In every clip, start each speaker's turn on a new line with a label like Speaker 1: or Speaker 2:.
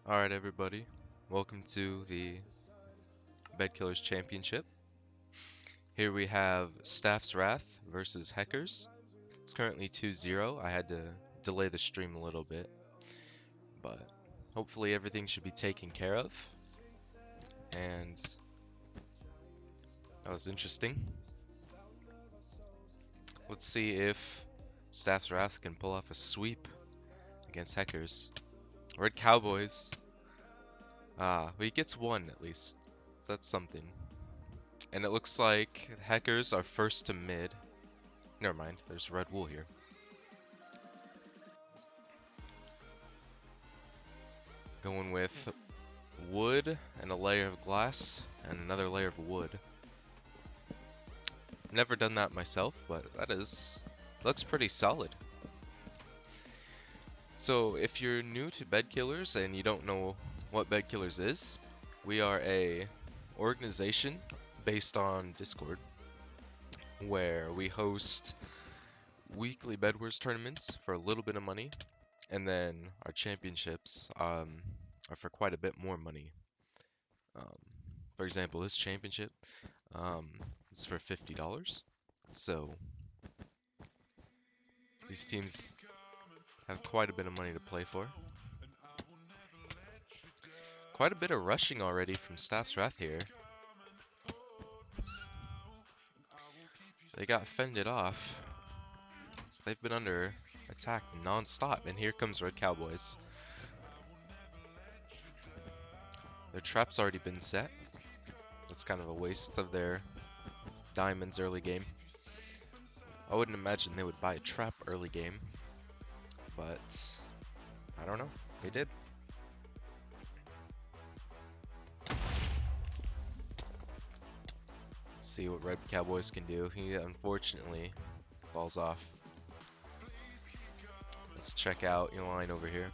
Speaker 1: Alright everybody, welcome to the Bed Killers Championship. Here we have Staff's Wrath versus Heckers. It's currently 2-0. I had to delay the stream a little bit, but hopefully everything should be taken care of. And that was interesting. Let's see if Staff's Wrath can pull off a sweep against Heckers. Red Cowboys. But he gets one at least. So that's something. And it looks like Heckers are first to mid. Never mind, there's red wool here. Going with wood and a layer of glass and another layer of wood. Never done that myself, but looks pretty solid. So if you're new to Bed Killers and you don't know what Bed Killers is, we are a organization based on Discord where we host weekly BedWars tournaments for a little bit of money, and then our championships are for quite a bit more money. For example, this championship is for $50. So these teams have quite a bit of money to play for. Quite a bit of rushing already from Staff's Wrath here. They got fended off. They've been under attack non-stop, and here comes Red Cowboys. Their trap's already been set. That's kind of a waste of their diamonds early game. I wouldn't imagine they would buy a trap early game, but I don't know. They did. Let's see what Red Cowboys can do. He unfortunately falls off. Let's check out line over here.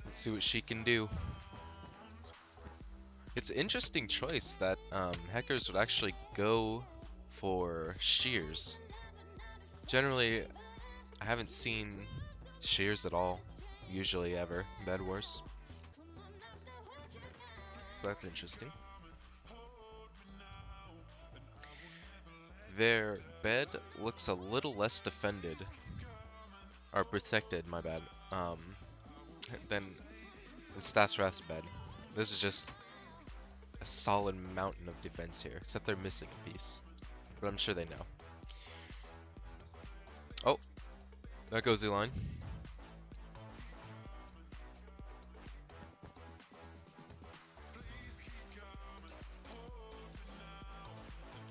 Speaker 1: Let's see what she can do. It's an interesting choice that Heckers would actually go for shears. Generally, I haven't seen shears at all, usually ever, in BedWars. So that's interesting. Their bed looks a little less defended, or protected, my bad, than the Staff's Wrath's bed. This is just a solid mountain of defense here, except they're missing a piece. But I'm sure they know. Oh, there goes the line.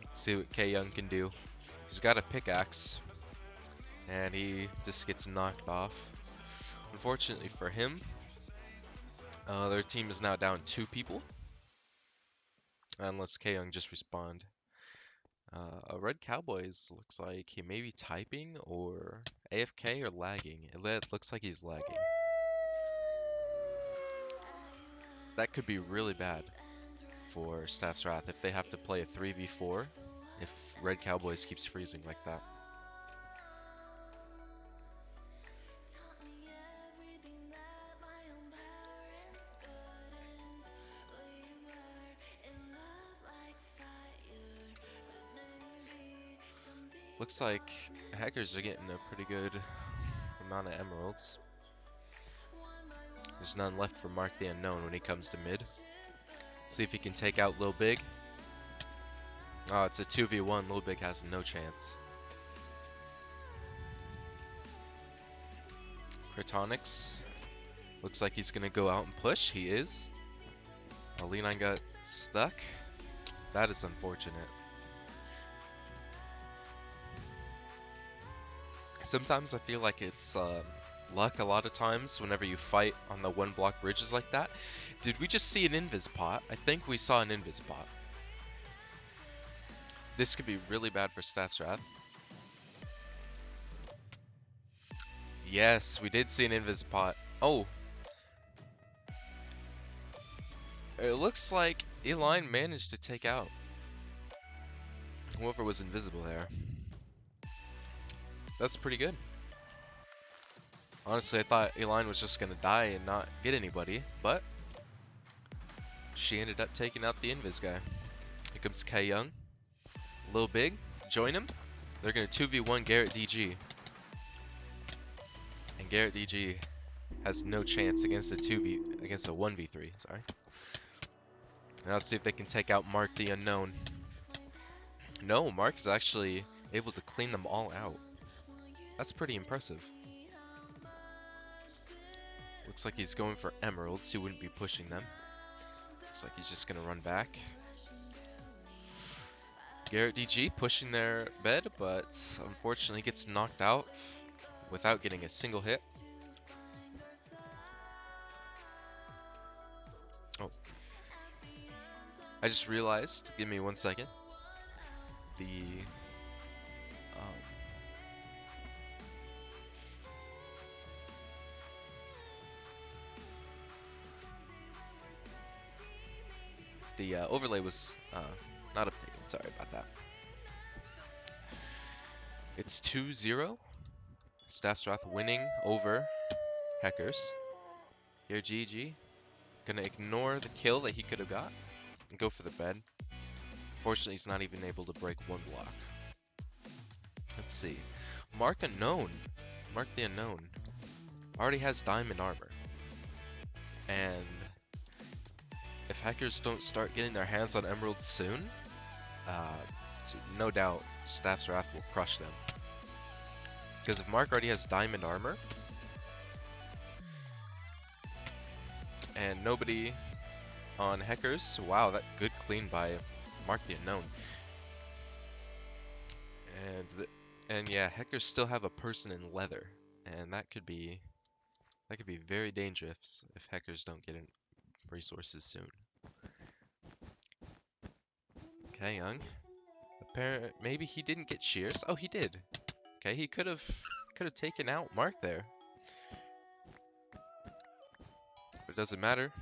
Speaker 1: Let's see what K Young can do. He's got a pickaxe, and he just gets knocked off. Unfortunately for him, their team is now down 2 people. Unless K Young just respawned. Red Cowboys looks like he may be typing or AFK or lagging. It looks like he's lagging. That could be really bad for Staff's Wrath if they have to play a 3v4 if Red Cowboys keeps freezing like that. Looks like Hackers are getting a pretty good amount of emeralds. There's none left for Mark the Unknown when he comes to mid. See if he can take out Lil Big. Oh, it's a 2v1. Lil Big has no chance. Critonics looks like he's gonna go out and push. He is. Aline got stuck. That is unfortunate. Sometimes I feel like it's luck a lot of times whenever you fight on the 1-block bridges like that. Did we just see an invis pot? I think we saw an invis pot. This could be really bad for Staff's Wrath. Yes, we did see an invis pot. Oh. It looks like Eline managed to take out Whoever was invisible there. That's pretty good. Honestly, I thought Eline was just gonna die and not get anybody, but she ended up taking out the Invis guy. Here comes K Young. Lil Big, join him. They're gonna 2v1 Garrett DG. And Garrett DG has no chance against a 1v3, sorry. Now let's see if they can take out Mark the Unknown. No, Mark is actually able to clean them all out. That's pretty impressive. Looks like he's going for emeralds. He wouldn't be pushing them. Looks like he's just gonna run back. Garrett DG pushing their bed, but unfortunately gets knocked out without getting a single hit. Oh. I just realized, give me 1 second, the overlay was not updated. Sorry about that. It's 2-0. Staff's Wrath winning over Heckers. Here GG. Gonna ignore the kill that he could have got and go for the bed. Fortunately, he's not even able to break one block. Let's see. Mark Unknown. Mark the Unknown. Already has diamond armor. And if Hackers don't start getting their hands on emeralds soon, no doubt Staff's Wrath will crush them. Because if Mark already has diamond armor, and nobody on Heckers, wow, that good clean by Mark the Unknown. And yeah, Heckers still have a person in leather, and that could be very dangerous if Heckers don't get in resources soon. Okay, Young. Maybe he didn't get shears. Oh, he did. Okay, he could have taken out Mark there. But it doesn't matter.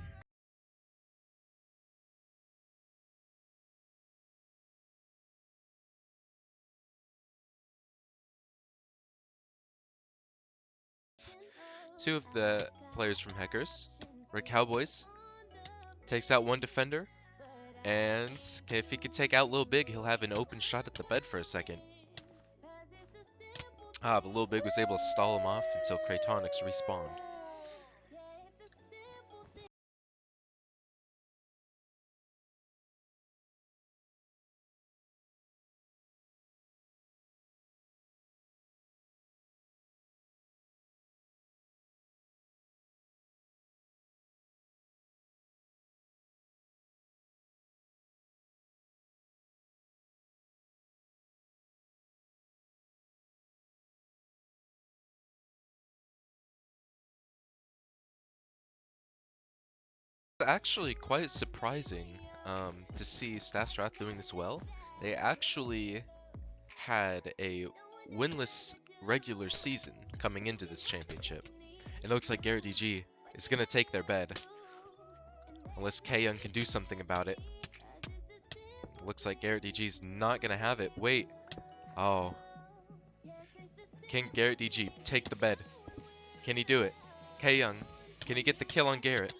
Speaker 1: Two of the players from Heckers were Cowboys. Takes out one defender. And if he could take out Lil Big, he'll have an open shot at the bed for a second. But Lil Big was able to stall him off until Craytonics respawned. Actually quite surprising to see Staff's Wrath doing this well. They actually had a winless regular season coming into this championship. It looks like Garrett DG is going to take their bed. Unless K-Young can do something about it. Looks like Garrett DG's not going to have it. Wait. Oh. Can Garrett DG take the bed? Can he do it? K-Young, can he get the kill on Garrett?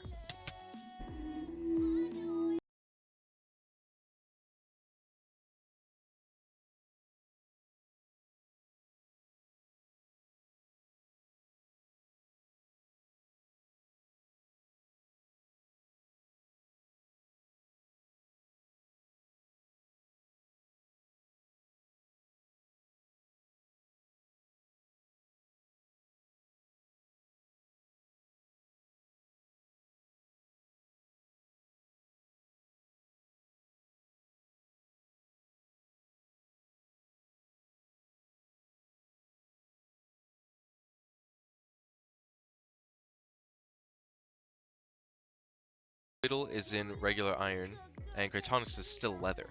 Speaker 1: Riddle is in regular iron, and Craytonics is still leather,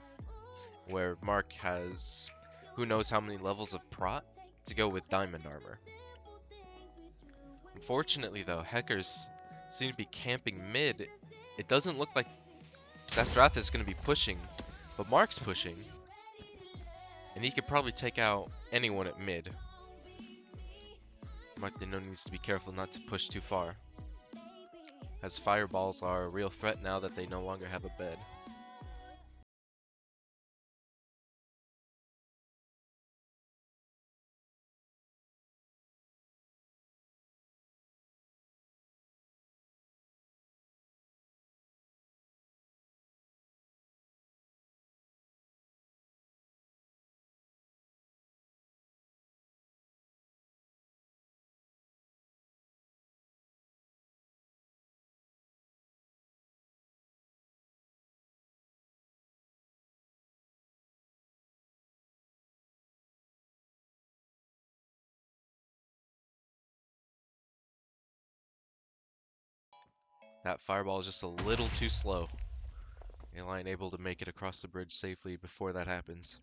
Speaker 1: where Mark has who knows how many levels of prot to go with diamond armor. Unfortunately though, Heckers seem to be camping mid. It doesn't look like Staff's Wrath is going to be pushing, but Mark's pushing. And he could probably take out anyone at mid. Martino needs to be careful not to push too far, as fireballs are a real threat now that they no longer have a bed. That fireball is just a little too slow. Airline able to make it across the bridge safely before that happens.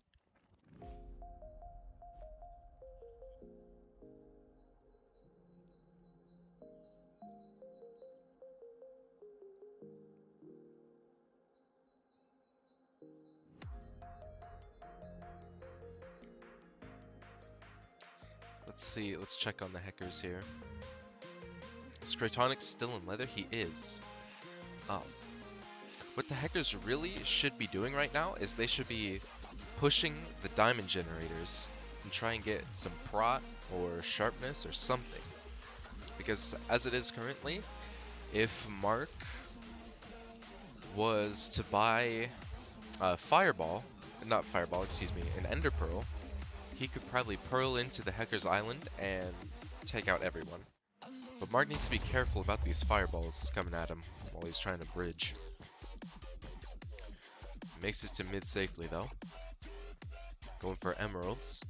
Speaker 1: Let's see, let's check on the hackers here. Stratonic's still in leather? He is. Um, what the hackers really should be doing right now is they should be pushing the diamond generators and try and get some prot or sharpness or something. Because as it is currently, if Mark was to buy a fireball, not fireball, excuse me, an ender pearl, he could probably pearl into the Hacker's Island and take out everyone. But Mark needs to be careful about these fireballs coming at him while he's trying to bridge. Makes it to mid safely though. Going for emeralds.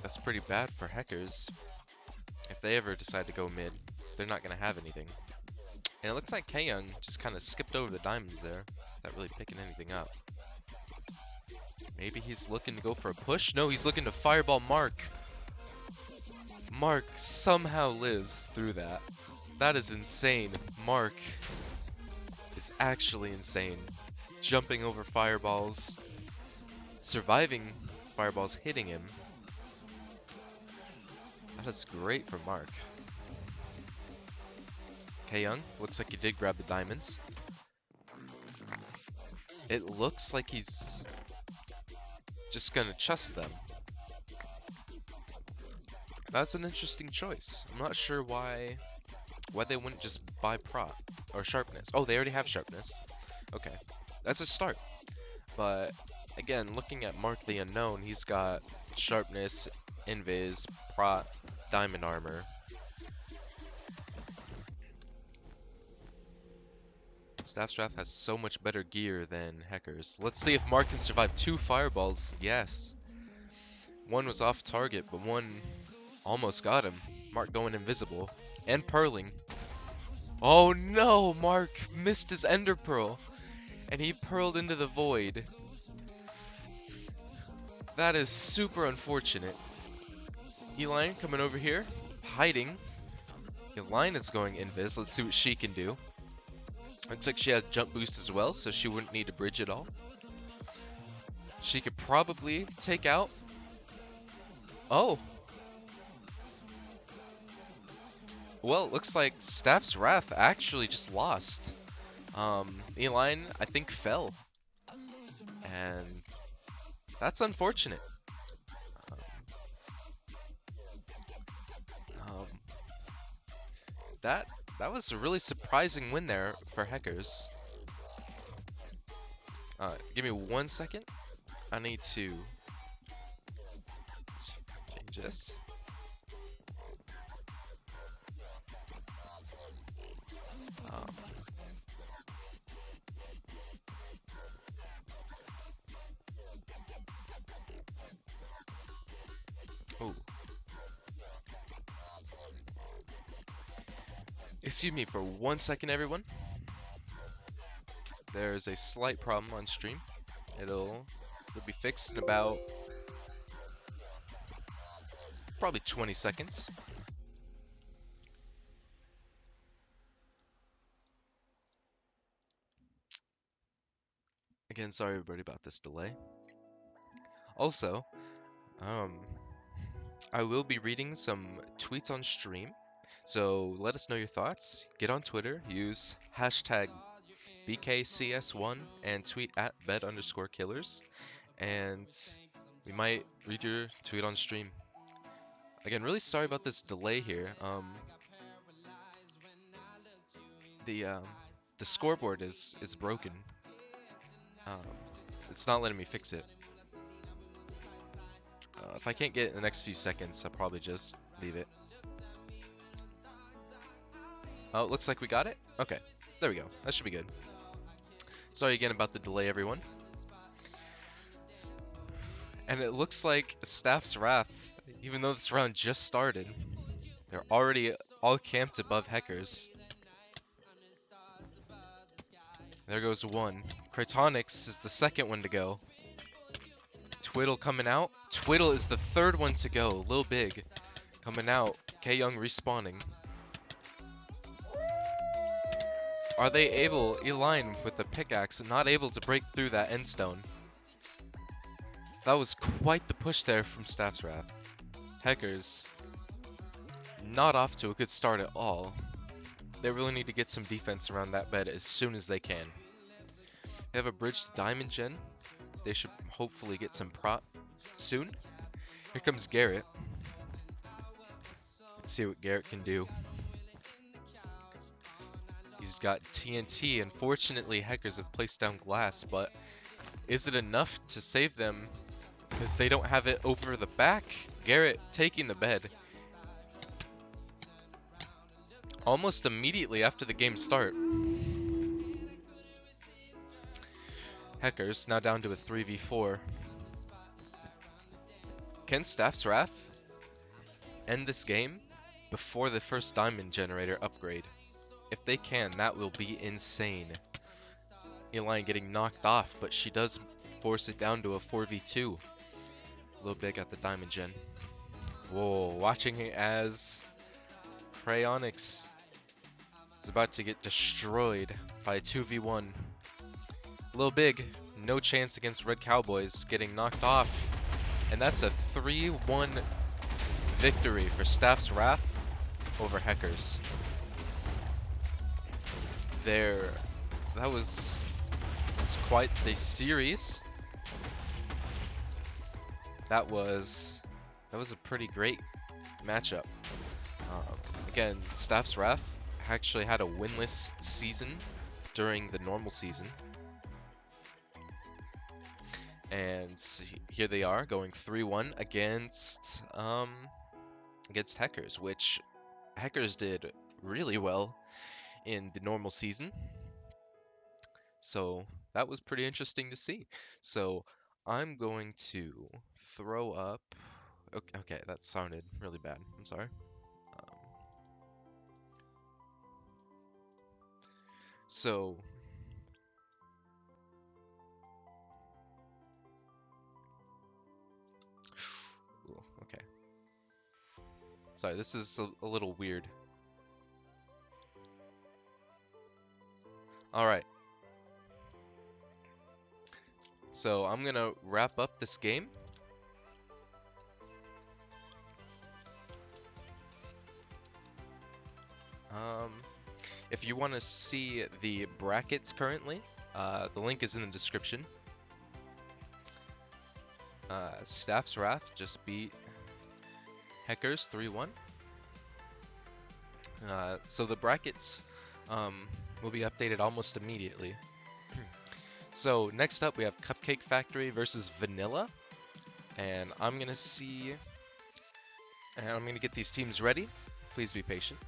Speaker 1: That's pretty bad for Hackers. If they ever decide to go mid, they're not going to have anything. And it looks like K-Young just kind of skipped over the diamonds there, without really picking anything up. Maybe he's looking to go for a push? No, he's looking to fireball Mark. Mark somehow lives through that. That is insane. Mark is actually insane. Jumping over fireballs, surviving fireballs hitting him. That is great for Mark. K-Young, looks like he did grab the diamonds. It looks like he's just gonna trust them. That's an interesting choice. I'm not sure why they wouldn't just buy prot or sharpness. Oh, they already have sharpness. Okay, that's a start. But again, looking at Mark the Unknown, he's got sharpness, invis, prot, diamond armor. Staffstrath has so much better gear than Heckers. Let's see if Mark can survive 2 fireballs. Yes. One was off target, but one almost got him. Mark going invisible. And pearling. Oh no! Mark missed his ender pearl. And he pearled into the void. That is super unfortunate. Eline coming over here. Hiding. Eline is going invis. Let's see what she can do. Looks like she has jump boost as well, so she wouldn't need to bridge at all. She could probably take out... Oh! Well, it looks like Staff's Wrath actually just lost. Eline, I think, fell. And that's unfortunate. Um, that was a really surprising win there for Heckers. Give me 1 second. I need to change this. Oh. Excuse me for 1 second, everyone. There's a slight problem on stream. It'll be fixed in about probably 20 seconds. Again, sorry everybody about this delay. Also, um, I will be reading some tweets on stream, so let us know your thoughts. Get on Twitter, use hashtag BKCS1 and tweet at bed_killers, and we might read your tweet on stream. Again, really sorry about this delay here. The um, the scoreboard is broken. Um, it's not letting me fix it. If I can't get it in the next few seconds, I'll probably just leave it. Oh, it looks like we got it. Okay, there we go. That should be good. Sorry again about the delay, everyone. And it looks like Staff's Wrath, even though this round just started, they're already all camped above Heckers. There goes one. Cryptonics is the second one to go. Twiddle coming out. Twiddle is the third one to go. Lil Big coming out. K Young respawning. Are they able, Eline with the pickaxe, not able to break through that end stone? That was quite the push there from Staff's Wrath. Heckers not off to a good start at all. They really need to get some defense around that bed as soon as they can. They have a bridge to Diamond Gen. They should hopefully get some prop soon. Here comes Garrett. Let's see what Garrett can do. He's got TNT. Unfortunately, Heckers have placed down glass, but is it enough to save them? Because they don't have it over the back. Garrett taking the bed. Almost immediately after the game start. Heckers now down to a 3v4. Can Staff's Wrath end this game before the first diamond generator upgrade? If they can, that will be insane. Eline getting knocked off, but she does force it down to a 4v2. A little big at the diamond gen. Whoa, watching it as Cryonics is about to get destroyed by a 2v1. Lil Big, no chance against Red Cowboys, getting knocked off. And that's a 3-1 victory for Staff's Wrath over Heckers. That was quite the series. That was a pretty great matchup. Again, Staff's Wrath actually had a winless season during the normal season. And here they are going 3-1 against Heckers, which Heckers did really well in the normal season. So that was pretty interesting to see. So I'm going to throw up. Okay, that sounded really bad. I'm sorry. So ooh, okay. Sorry, this is a little weird. All right. So I'm gonna wrap up this game. If you want to see the brackets currently, the link is in the description. Staff's Wrath just beat Heckers 3-1. So the brackets will be updated almost immediately. So next up we have Cupcake Factory versus Vanilla. And I'm gonna get these teams ready. Please be patient.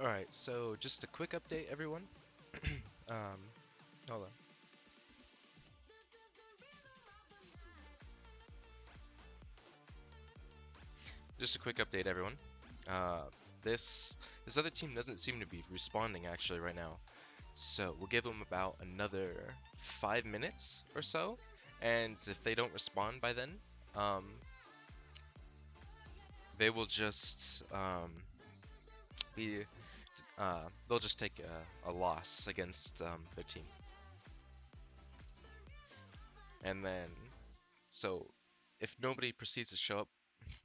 Speaker 1: All right, so just a quick update, everyone. um, hold on. Just a quick update, everyone. Uh, this other team doesn't seem to be responding actually right now. So we'll give them about another 5 minutes or so, and if they don't respond by then, um, they will just be they'll just take a loss against their team, and then so if nobody proceeds to show up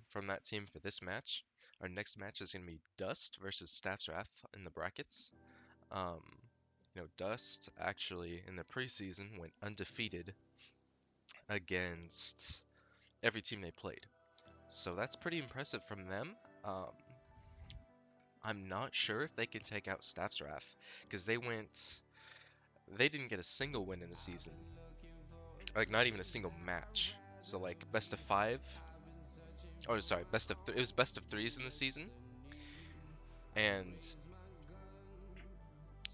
Speaker 1: from that team for this match, our next match is going to be Dust versus Staff's Wrath in the brackets. Um, Dust actually in the preseason went undefeated against every team they played. So that's pretty impressive from them. Um, I'm not sure if they can take out Staff's Wrath because they didn't get a single win in the season, like not even a single match. So like best of five, oh sorry, it was best of threes in the season, and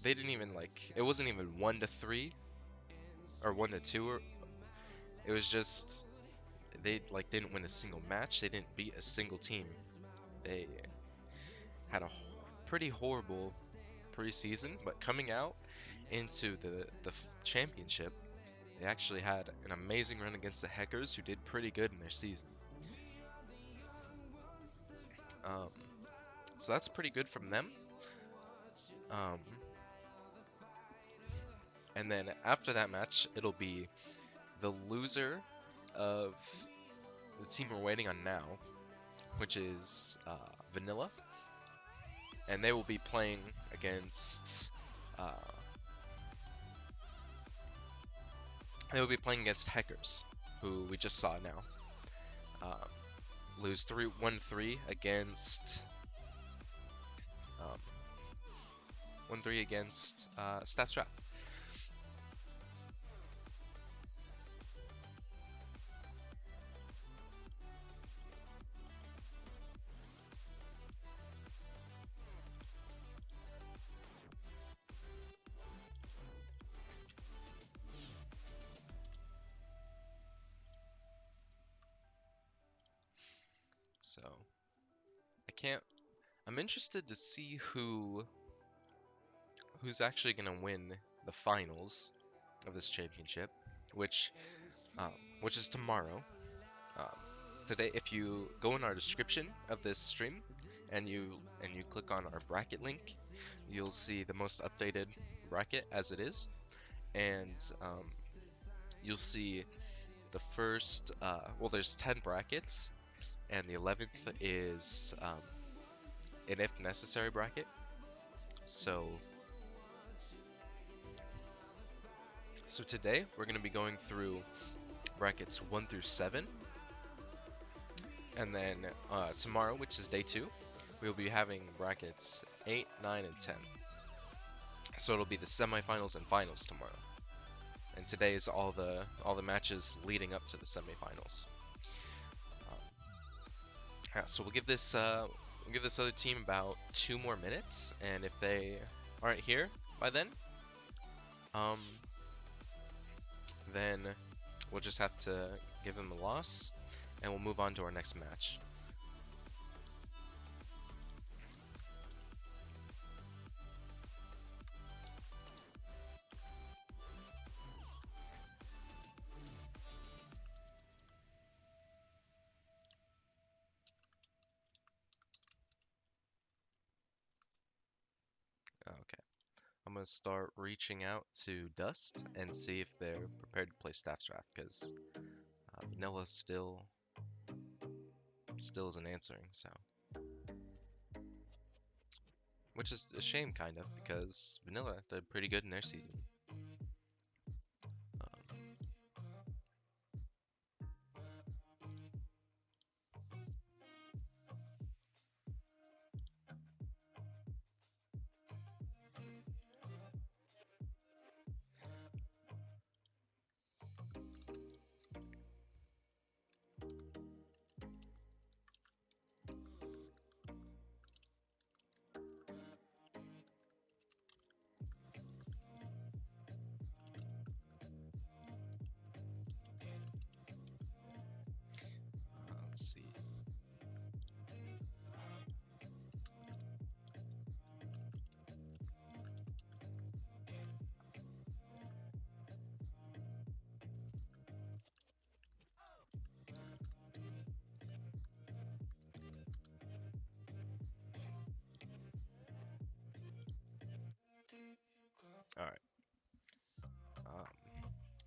Speaker 1: they didn't even it wasn't even 1-3 or 1-2 or it was just they didn't win a single match. They didn't beat a single team. They had a pretty horrible preseason, but coming out into the championship, they actually had an amazing run against the Hackers, who did pretty good in their season. Um, so that's pretty good from them. Um, and then after that match, it'll be the loser of the team we're waiting on now, which is Vanilla, and they will be playing against uh, Hackers, who we just saw now. Um, Lose 1-3 against 1-3 against Staff's Wrath. So I'm interested to see who's actually gonna win the finals of this championship, which um, which is tomorrow. Um, Today, if you go in our description of this stream and you click on our bracket link, you'll see the most updated bracket as it is, and you'll see the first. Well, there's 10 brackets, and the 11th is an if necessary bracket. So today we're going to be going through brackets 1 through 7, and then tomorrow, which is day 2, we'll be having brackets 8, 9, and 10. So it'll be the semifinals and finals tomorrow. And today is all the matches leading up to the semifinals. So we'll give this other team about 2 more minutes, and if they aren't here by um, then we'll just have to give them a loss, and we'll move on to our next match. Okay, I'm gonna start reaching out to Dust and see if they're prepared to play Staff's Wrath, because Vanilla still isn't answering, so which is a shame, kind of, because Vanilla did pretty good in their season. Um, Let's see. All right. Um,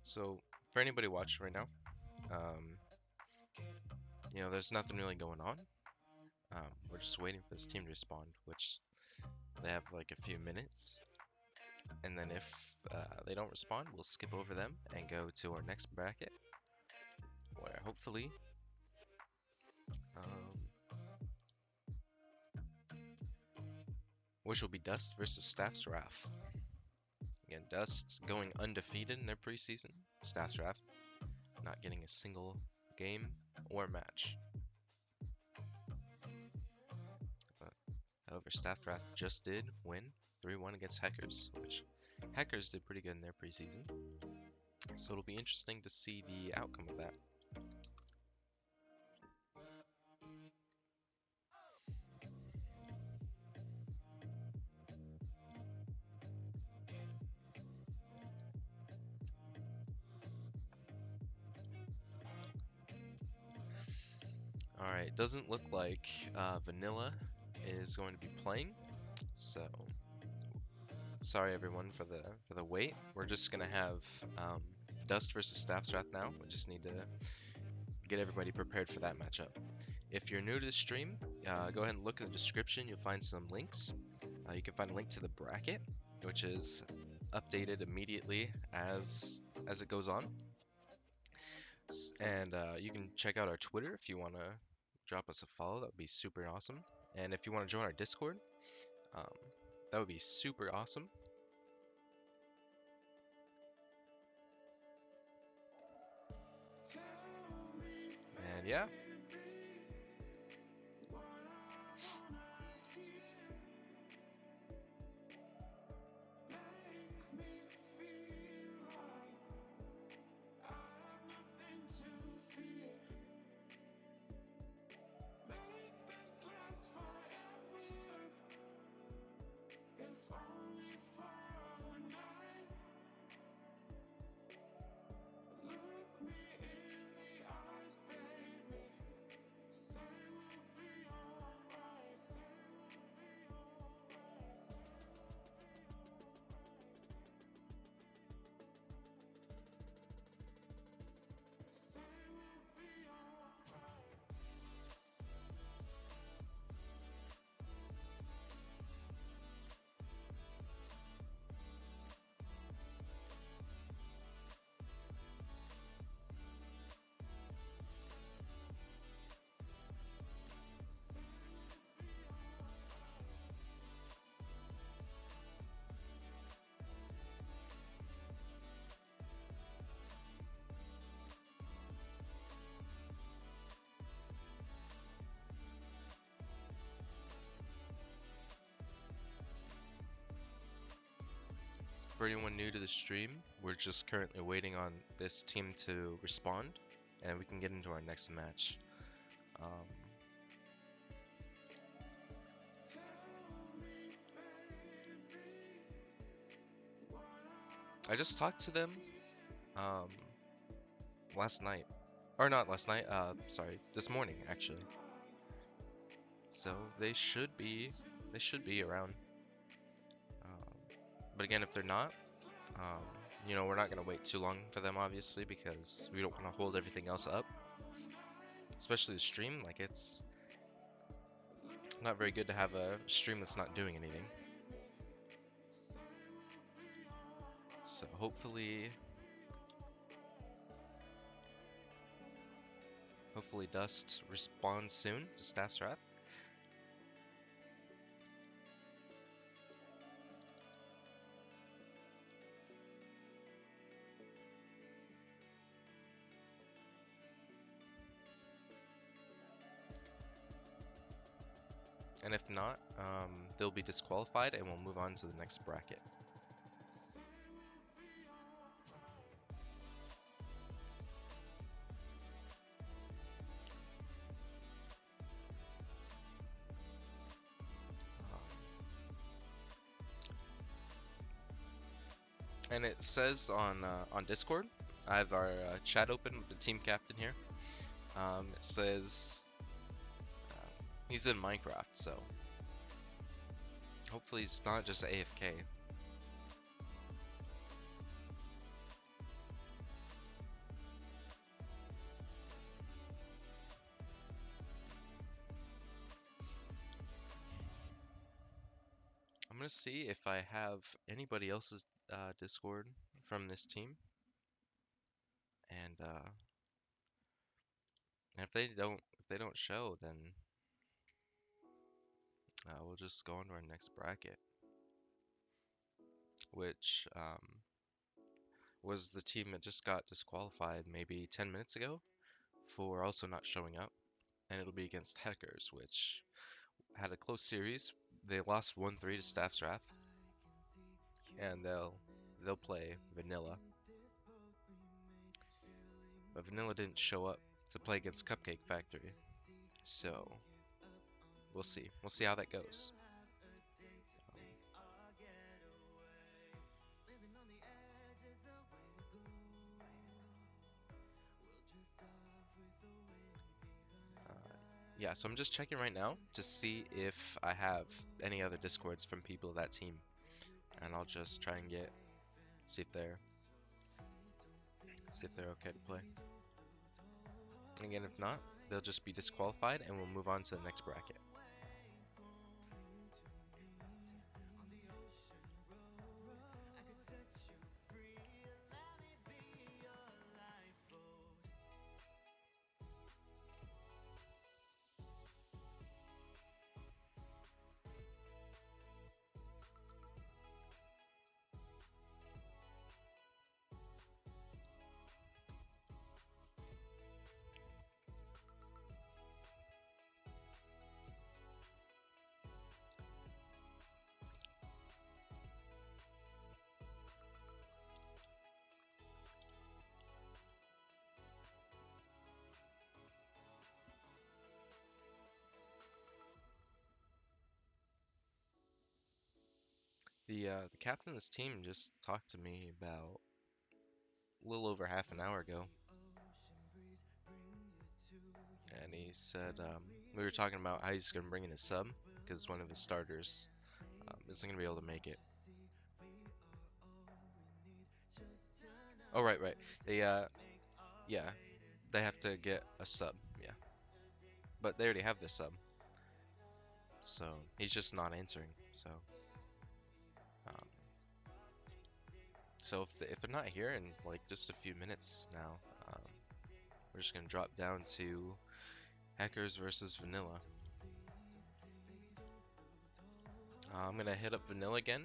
Speaker 1: so for anybody watching right now, um, there's nothing really going on. We're just waiting for this team to respond, which they have like a few minutes. And then if they don't respond, we'll skip over them and go to our next bracket, where hopefully, um, which will be Dust versus Staff's Wrath. Again, Dust going undefeated in their preseason. Staff's Wrath not getting a single game or match. However, Staff's Wrath just did win 3-1 against Hackers, which Hackers did pretty good in their preseason. So it'll be interesting to see the outcome of that. Alright, doesn't look like Vanilla is going to be playing, so sorry everyone for the wait. We're just gonna have Dust versus Staff's Wrath now. We just need to get everybody prepared for that matchup. If you're new to the stream, go ahead and look in the description. You'll find some links. You can find a link to the bracket, which is updated immediately as it goes on. And you can check out our Twitter if you want to drop us a follow. That would be super awesome. And if you want to join our Discord, that would be super awesome. And yeah. For anyone new to the stream, we're just currently waiting on this team to respond, and we can get into our next match. I just talked to them last night, or not last night. Sorry, this morning actually. So they should be around. But again, if they're not, we're not gonna wait too long for them, obviously, because we don't want to hold everything else up, especially the stream. Like, it's not very good to have a stream that's not doing anything. So hopefully Dust responds soon to Staff's Wrath. And if not, they'll be disqualified and we'll move on to the next bracket. And it says on Discord, I have our chat open with the team captain here. It says he's in Minecraft, so hopefully he's not just AFK. I'm gonna see if I have anybody else's Discord from this team, and if they don't show, then we'll just go on to our next bracket, which was the team that just got disqualified maybe 10 minutes ago for also not showing up, and it'll be against Hackers, which had a close series. They lost 1-3 to Staff's Wrath, and they'll play Vanilla. But Vanilla didn't show up to play against Cupcake Factory, so we'll see. We'll see how that goes. Yeah, so I'm just checking right now to see if I have any other discords from people of that team, and I'll just try and see if they're okay to play. Again, if not, they'll just be disqualified, and we'll move on to the next bracket. The captain of this team just talked to me about a little over half an hour ago, and he said we were talking about how he's gonna bring in his sub because one of his starters isn't gonna be able to make it. Oh, right. They yeah, they have to get a sub, yeah, but they already have the sub, so he's just not answering. Um, if they're not here in like just a few minutes now, we're just gonna drop down to Hackers versus Vanilla. I'm gonna hit up Vanilla again.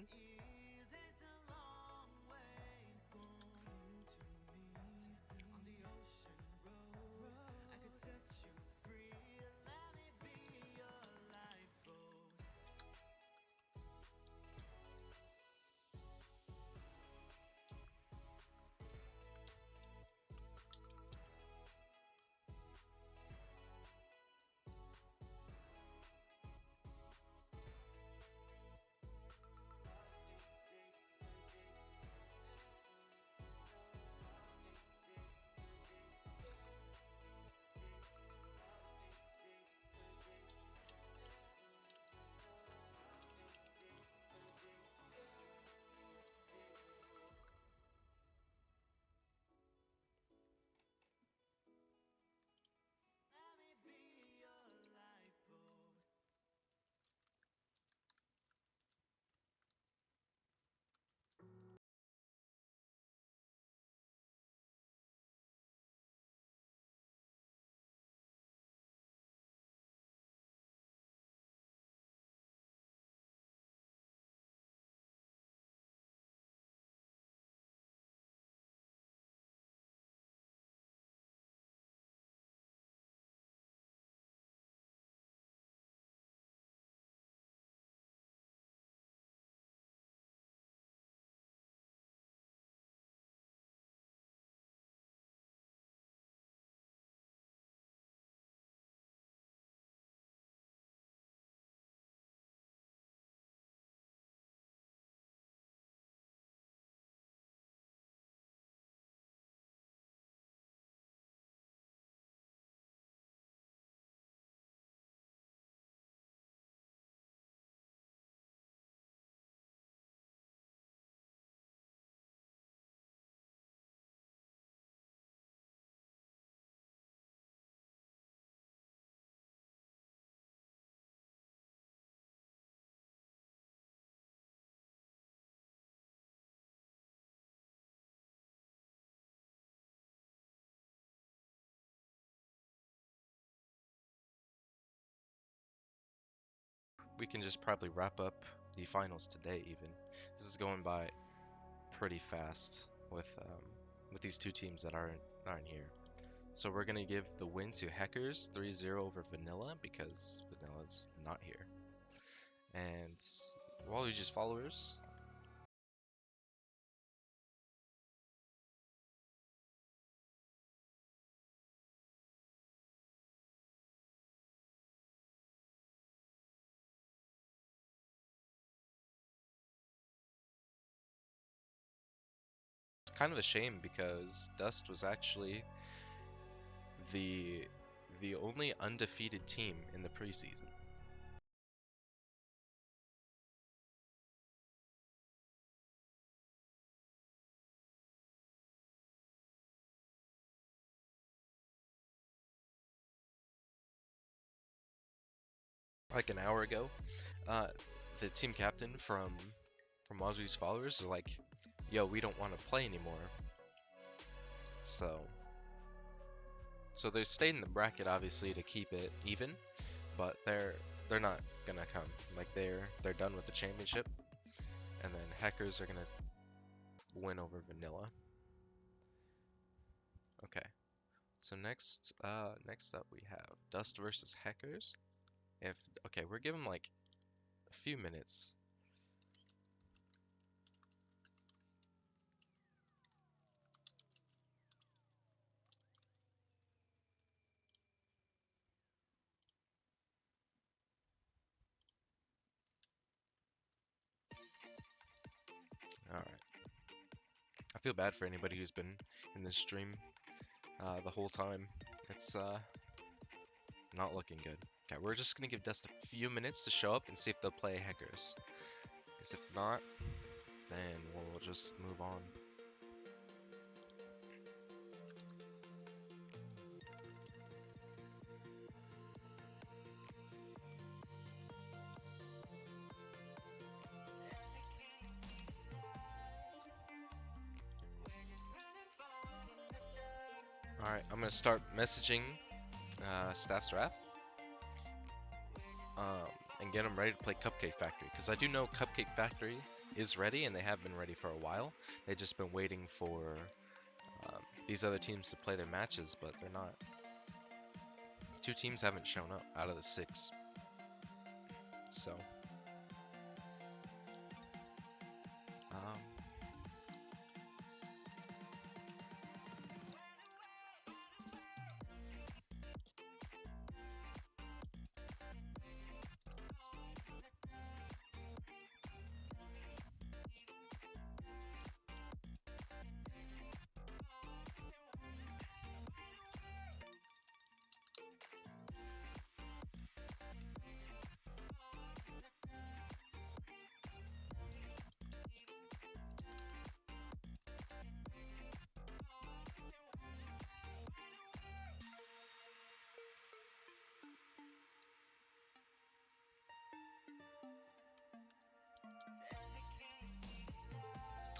Speaker 1: we can just probably wrap up the finals today even. This is going by pretty fast with these two teams that aren't here. So we're gonna give the win to Hackers 3-0 over Vanilla because Vanilla's not here. And Waluigi's followers. It's kind of a shame because Dust was actually the the only undefeated team in the preseason. Like an hour ago, uh, the team captain from Wazui's followers are like, "Yo, we don't want to play anymore." So they stayed in the bracket obviously to keep it even, but they're not gonna come. Like they're done with the championship, and then Hackers are gonna win over Vanilla. Okay. So next up we have Dust versus Hackers. If okay, we're giving like a few minutes. All right. I feel bad for anybody who's been in this stream the whole time. It's not looking good. Okay, we're just gonna give Dust a few minutes to show up and see if they'll play Hackers. Because if not, then we'll just move on. Alright, I'm gonna start messaging Staff's Wrath and get them ready to play Cupcake Factory. Because I do know Cupcake Factory is ready and they have been ready for a while. They've just been waiting for these other teams to play their matches, but they're not. Two teams haven't shown up out of the 6. So, um,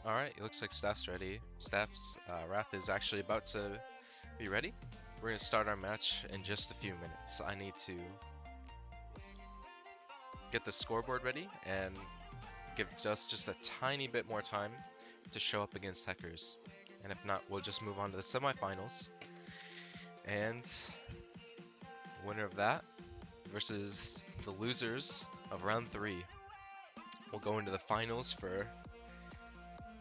Speaker 1: Alright, it looks like Staff's ready. Staff's Wrath is actually about to be ready. We're going to start our match in just a few minutes. I need to get the scoreboard ready and give us just a tiny bit more time to show up against Hackers. And if not, we'll just move on to the semifinals. And the winner of that versus the losers of round 3 will go into the finals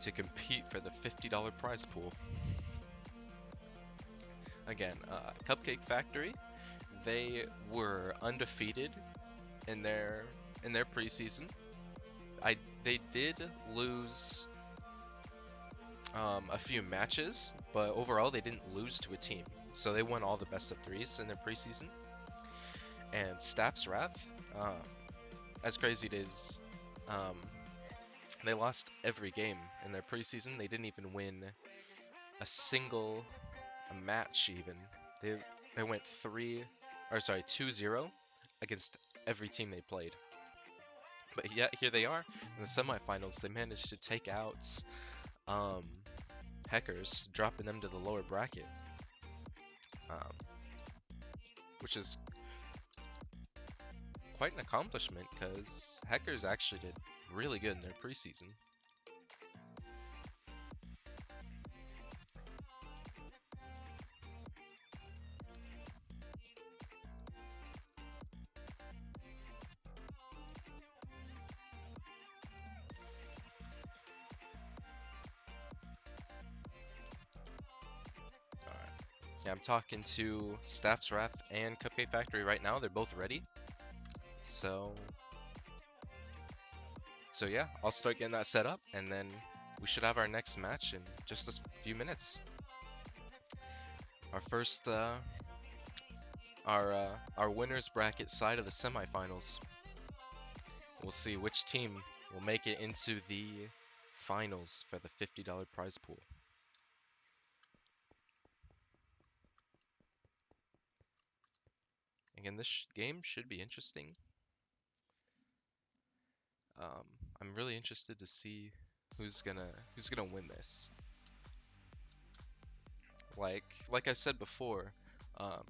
Speaker 1: to compete for the $50 prize pool. Again, Cupcake Factory, they were undefeated in their preseason. They did lose a few matches, but overall they didn't lose to a team. So they won all the best of 3s in their preseason. And Staff's Wrath, as crazy it is, they lost every game in their preseason. They didn't even win a single match even. They went 2-0 against every team they played. But yet here they are in the semifinals. They managed to take out Hackers, dropping them to the lower bracket, which is quite an accomplishment because Hackers actually did really good in their preseason. Alright. Yeah, I'm talking to Staff's Wrath and Cupcake Factory right now. They're both ready. So, so yeah, I'll start getting that set up, and then we should have our next match in just a few minutes. Our first, our winners bracket side of the semifinals. We'll see which team will make it into the finals for the $50 prize pool. Again, this game should be interesting. Um, I'm really interested to see who's gonna win this. Like I said before, um,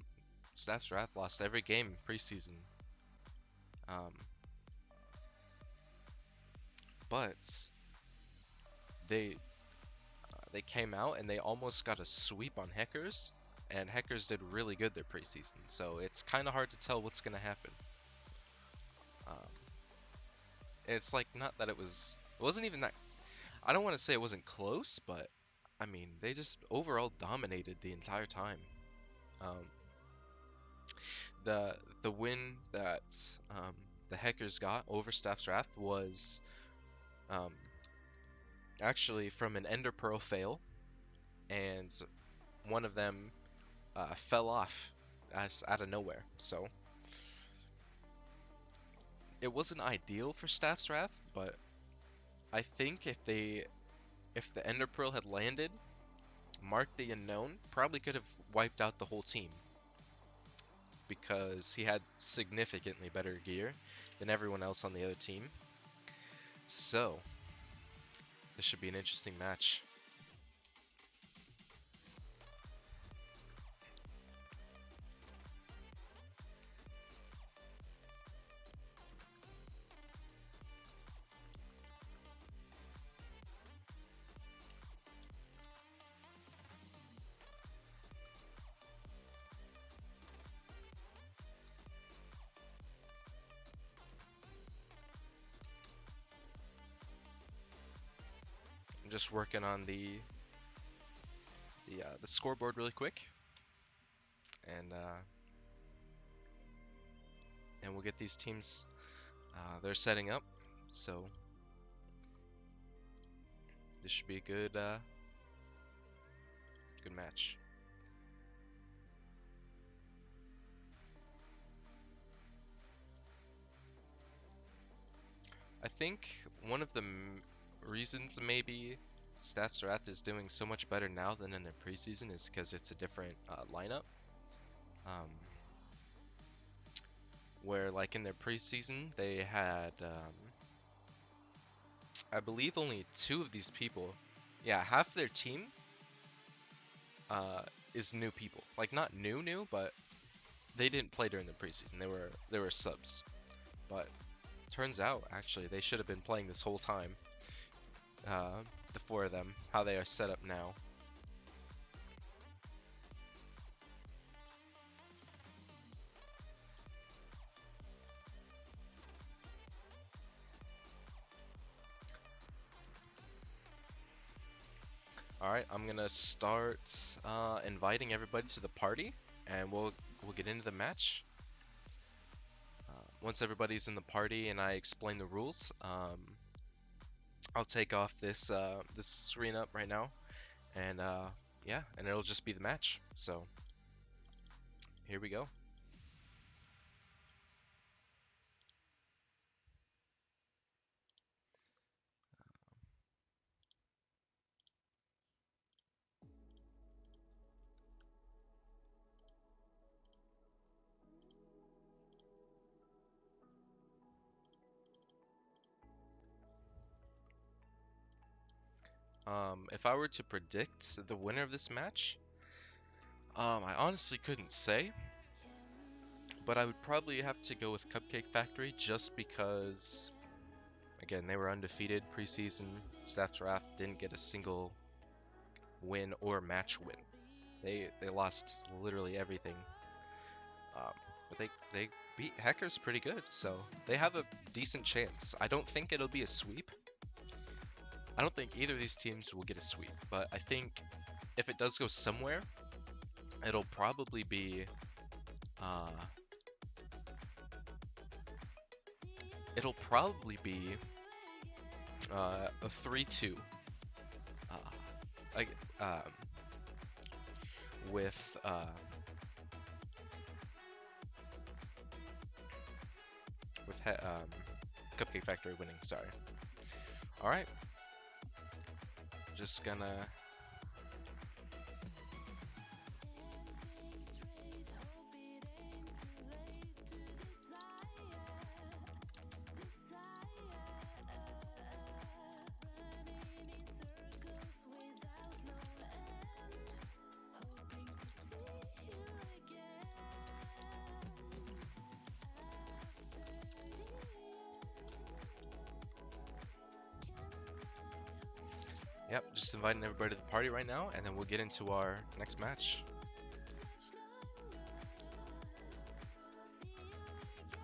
Speaker 1: Staff's Wrath lost every game preseason. Um, but they they came out and they almost got a sweep on Hackers, and Hackers did really good their preseason. So it's kind of hard to tell what's gonna happen. Um, it's like not that it wasn't even that. I don't want to say it wasn't close, but I mean they just overall dominated the entire time. Um, the win that the Hackers got over Staff's Wrath was um, actually from an Ender Pearl fail, and one of them fell off as out of nowhere. So it wasn't ideal for Staff's Wrath, but I think if the Ender Pearl had landed, Mark the Unknown probably could have wiped out the whole team because he had significantly better gear than everyone else on the other team. So this should be an interesting match. I'm just working on the scoreboard really quick, and we'll get these teams. They're setting up, so this should be a good match. I think one of the reasons maybe Staff's Wrath is doing so much better now than in their preseason is because it's a different lineup. Um, where like in their preseason they had, I believe only two of these people. Yeah, half their team uh, is new people. Like not new, but they didn't play during the preseason. They were subs. But turns out actually they should have been playing this whole time. The four of them, how they are set up now. Alright, I'm gonna start inviting everybody to the party, and we'll get into the match. Once everybody's in the party and I explain the rules, I'll take off this screen up right now, and yeah, and it'll just be the match. So here we go. If I were to predict the winner of this match, I honestly couldn't say, But I would probably have to go with Cupcake Factory just because, again, they were undefeated preseason. Stats Wrath didn't get a single win or match win. They lost literally everything. But they beat Hackers pretty good, so they have a decent chance. I don't think it'll be a sweep. I don't think either of these teams will get a sweep, but I think if it does go somewhere, it'll probably be uh, it'll probably be a 3-2 uh, like, um, with Cupcake Factory winning. Sorry. All right, just gonna. Yep, just inviting everybody to the party right now, and then we'll get into our next match.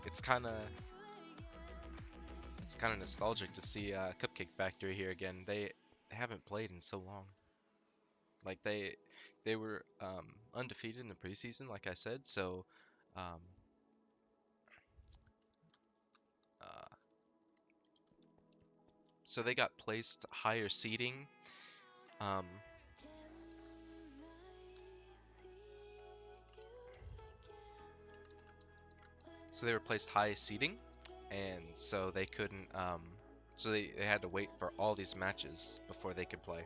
Speaker 1: It's kind of nostalgic to see Cupcake Factory here again. They haven't played in so long. Like they were undefeated in the preseason, like I said. So um, uh, so they got placed higher seeding. Um, so they were placed high seeding, and so they couldn't. So they had to wait for all these matches before they could play.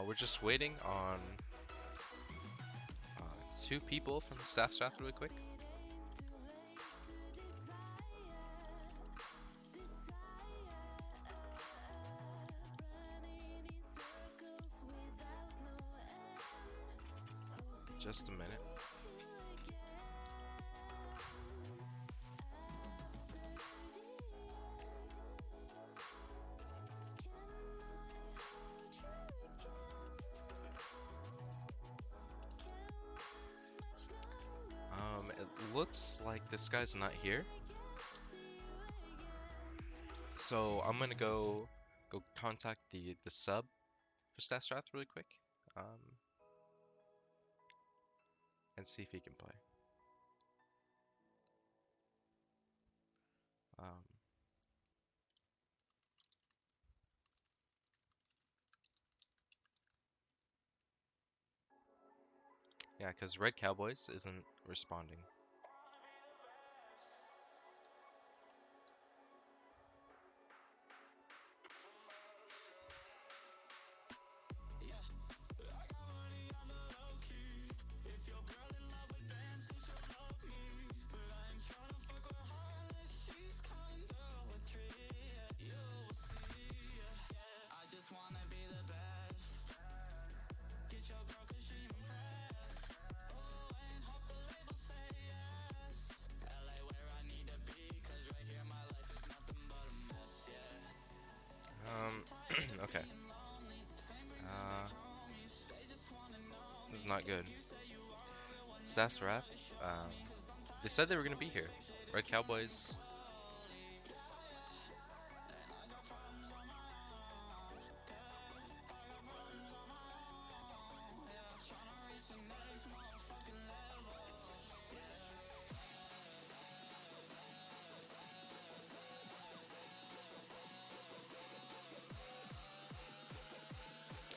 Speaker 1: We're just waiting on two people from the staff staff really quick. Just a minute. It looks like this guy's not here. So I'm gonna go contact the sub for Staff Strath really quick, and see if he can play. Um, yeah, because Red Cowboys isn't responding. Okay. This is not good. Staff's Wrath, they said they were gonna be here. Red Cowboys.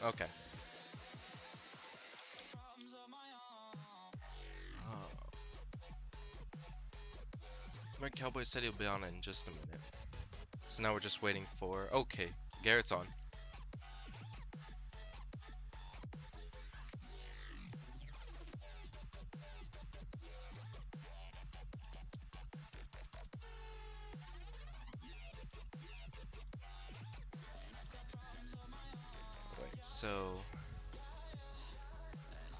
Speaker 1: Okay. Uh, my cowboy said he'll be on in just a minute. So now we're just waiting for. Okay, Garrett's on. Wait, so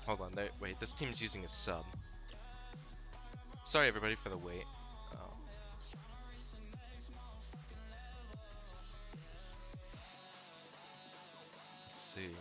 Speaker 1: hold on. There. Wait, this team's using a sub. Sorry everybody for the wait. Let's see.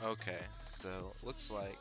Speaker 1: Okay, so looks like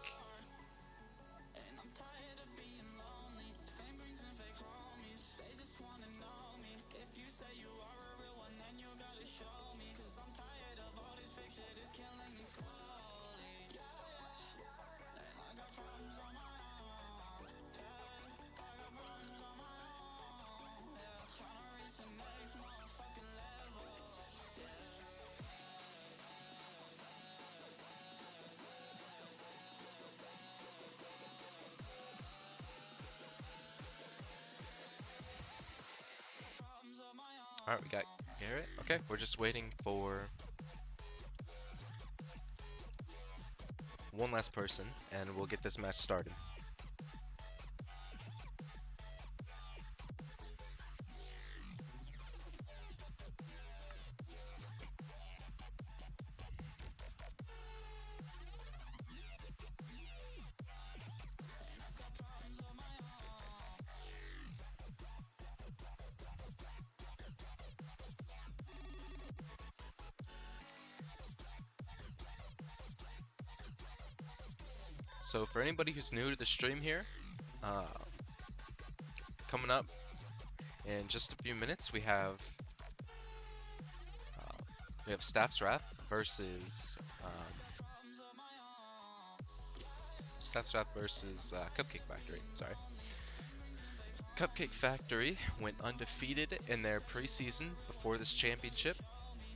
Speaker 1: alright, we got Garrett. Okay, we're just waiting for one last person, and we'll get this match started. So for anybody who's new to the stream here, uh, coming up in just a few minutes, we have Staff's Wrath versus Cupcake Factory. Sorry, Cupcake Factory went undefeated in their preseason before this championship,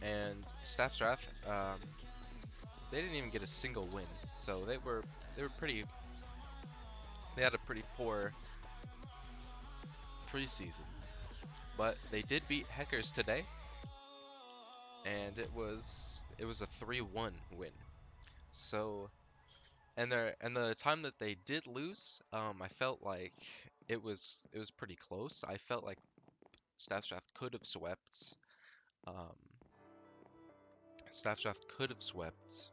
Speaker 1: and Staff's Wrath they didn't even get a single win, so they had a pretty poor preseason, but they did beat Heckers today, and it was a 3-1 win. So, and the time that they did lose, I felt like it was pretty close. I felt like Staffstrath could have swept. Um, Staffstrath could have swept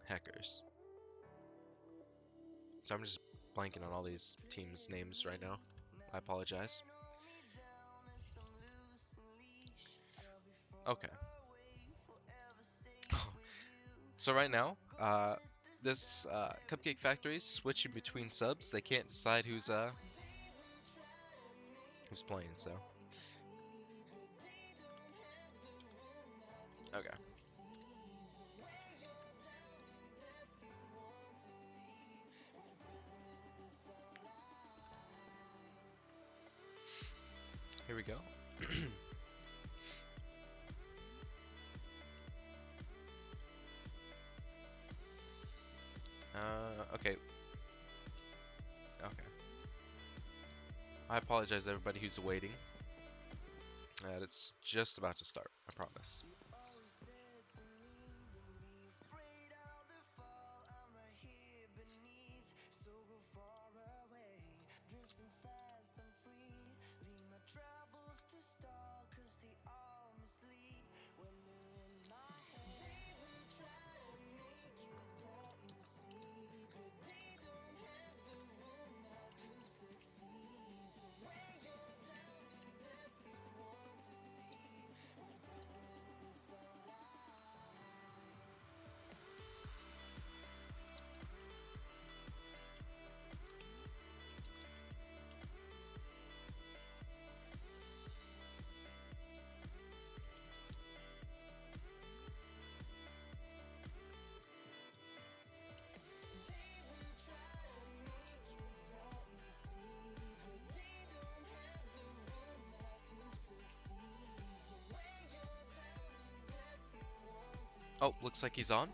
Speaker 1: Heckers. So I'm just blanking on all these teams' names right now. I apologize. Okay. So right now, this Cupcake Factory is switching between subs. They can't decide who's playing. So okay. Here we go. Okay, okay. I apologize to everybody who's waiting. It's just about to start, I promise. Oh, looks like he's on.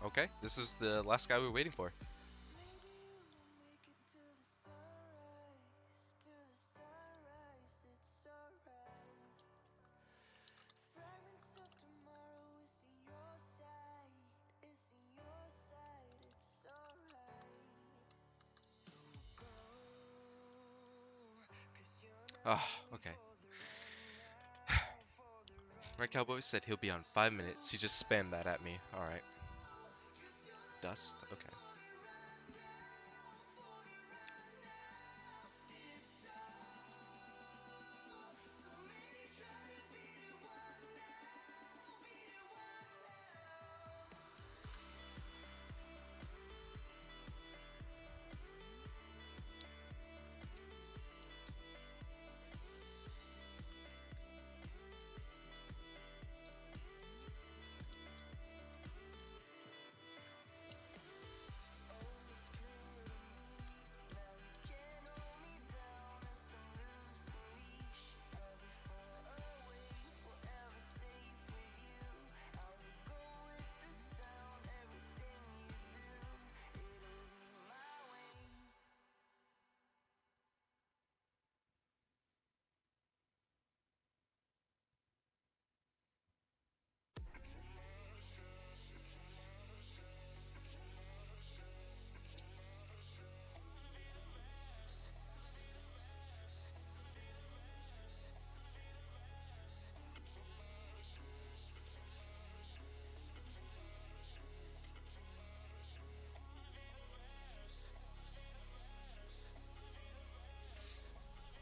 Speaker 1: Okay, this is the last guy we were waiting for. Ah, okay. Red Cowboy said he'll be on 5 minutes. He just spammed that at me. Alright. Dust? Okay.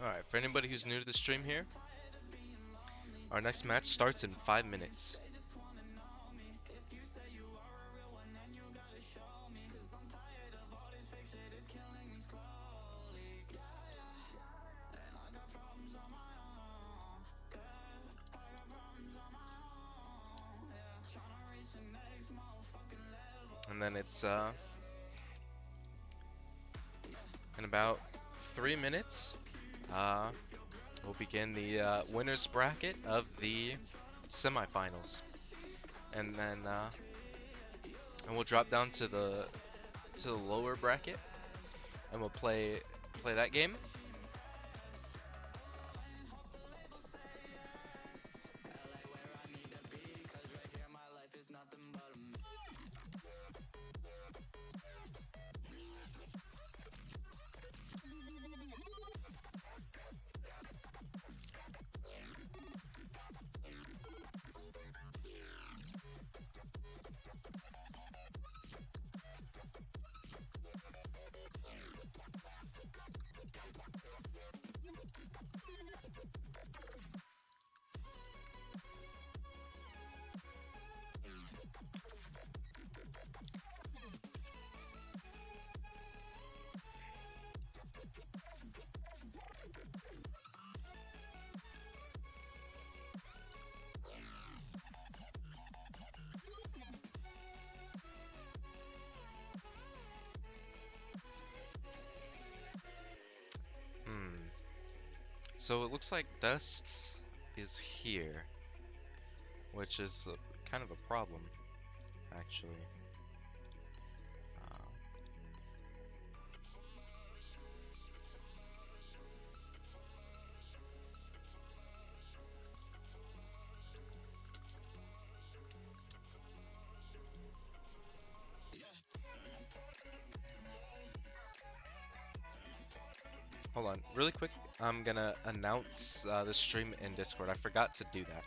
Speaker 1: Alright, for anybody who's new to the stream here, our next match starts in 5 minutes. And then it's in about 3 minutes, we'll begin the winner's bracket of the semifinals. And then and we'll drop down to the lower bracket and we'll play that game. So it looks like Dust is here, which is kind of a problem, actually. hold on, really quick. I'm gonna announce the stream in Discord. I forgot to do that.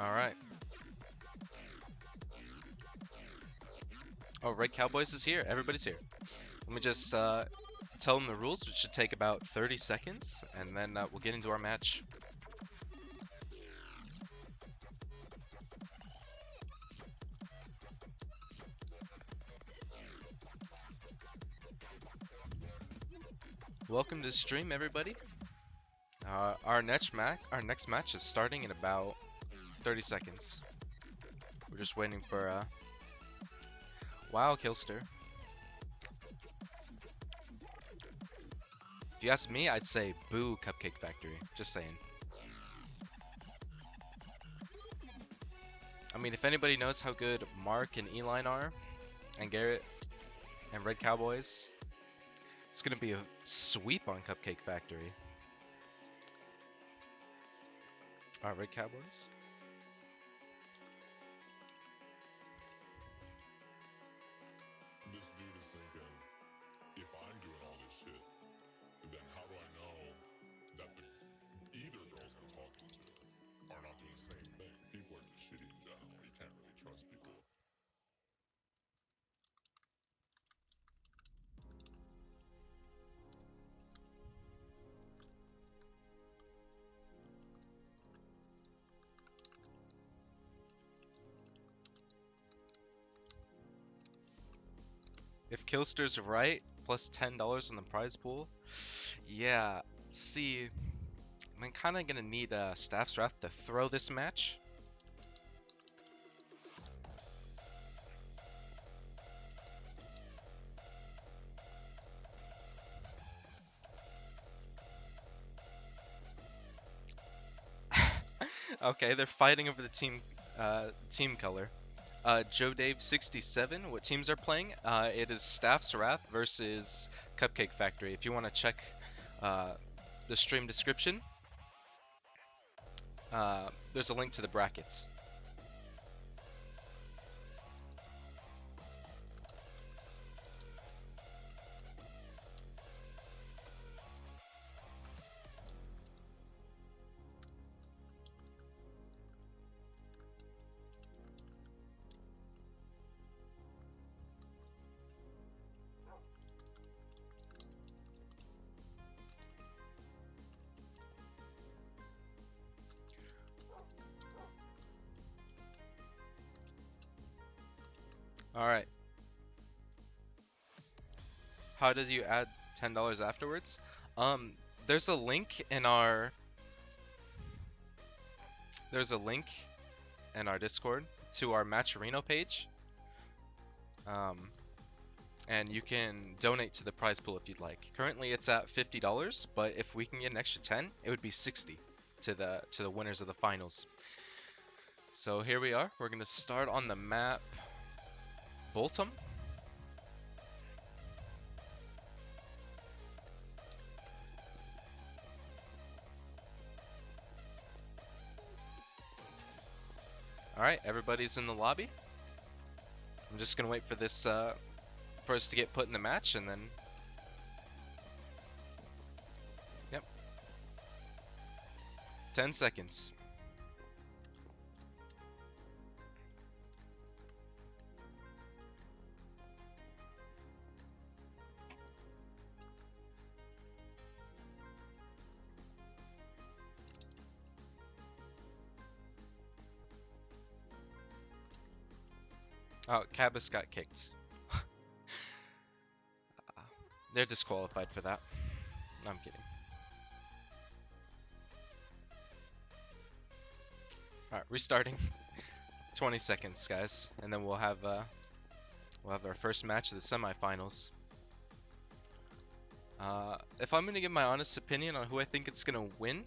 Speaker 1: All right. Oh, Red Cowboys is here. Everybody's here. Let me just tell them the rules, which should take about 30 seconds, and then we'll get into our match. Welcome to the stream, everybody. Our next match is starting in about 30 seconds. We're just waiting for Wow, Killster. If you ask me, I'd say boo Cupcake Factory. Just saying. I mean, if anybody knows how good Mark and Eline are, and Garrett, and Red Cowboys, it's gonna be a sweep on Cupcake Factory. Alright, Red Cowboys.
Speaker 2: This dude is thinking, if I'm doing all this shit, then how do I know that either girls I'm talking to are not doing the same thing? People are just shitty in general. You can't really trust people.
Speaker 1: If Killster's right, plus $10 on the prize pool. Yeah, see, I'm kind of gonna need Staff's Wrath to throw this match. Okay, they're fighting over the team color. Joe Dave 67. What teams are playing? It is Staff's Wrath versus Cupcake Factory. If you want to check the stream description, there's a link to the brackets. Alright. How did you add $10 afterwards? There's a link in our Discord to our Matcherino page. And you can donate to the prize pool if you'd like. Currently it's at $50, but if we can get an extra 10, it would be 60 to the winners of the finals. So here we are. We're gonna start on the map Boltum. Alright, everybody's in the lobby. I'm just gonna wait for this for us to get put in the match, and then yep, 10 seconds. Oh, Cabas got kicked. They're disqualified for that. No, I'm kidding. Alright, restarting. 20 seconds, guys, and then we'll have our first match of the semifinals. If I'm gonna give my honest opinion on who I think it's gonna win,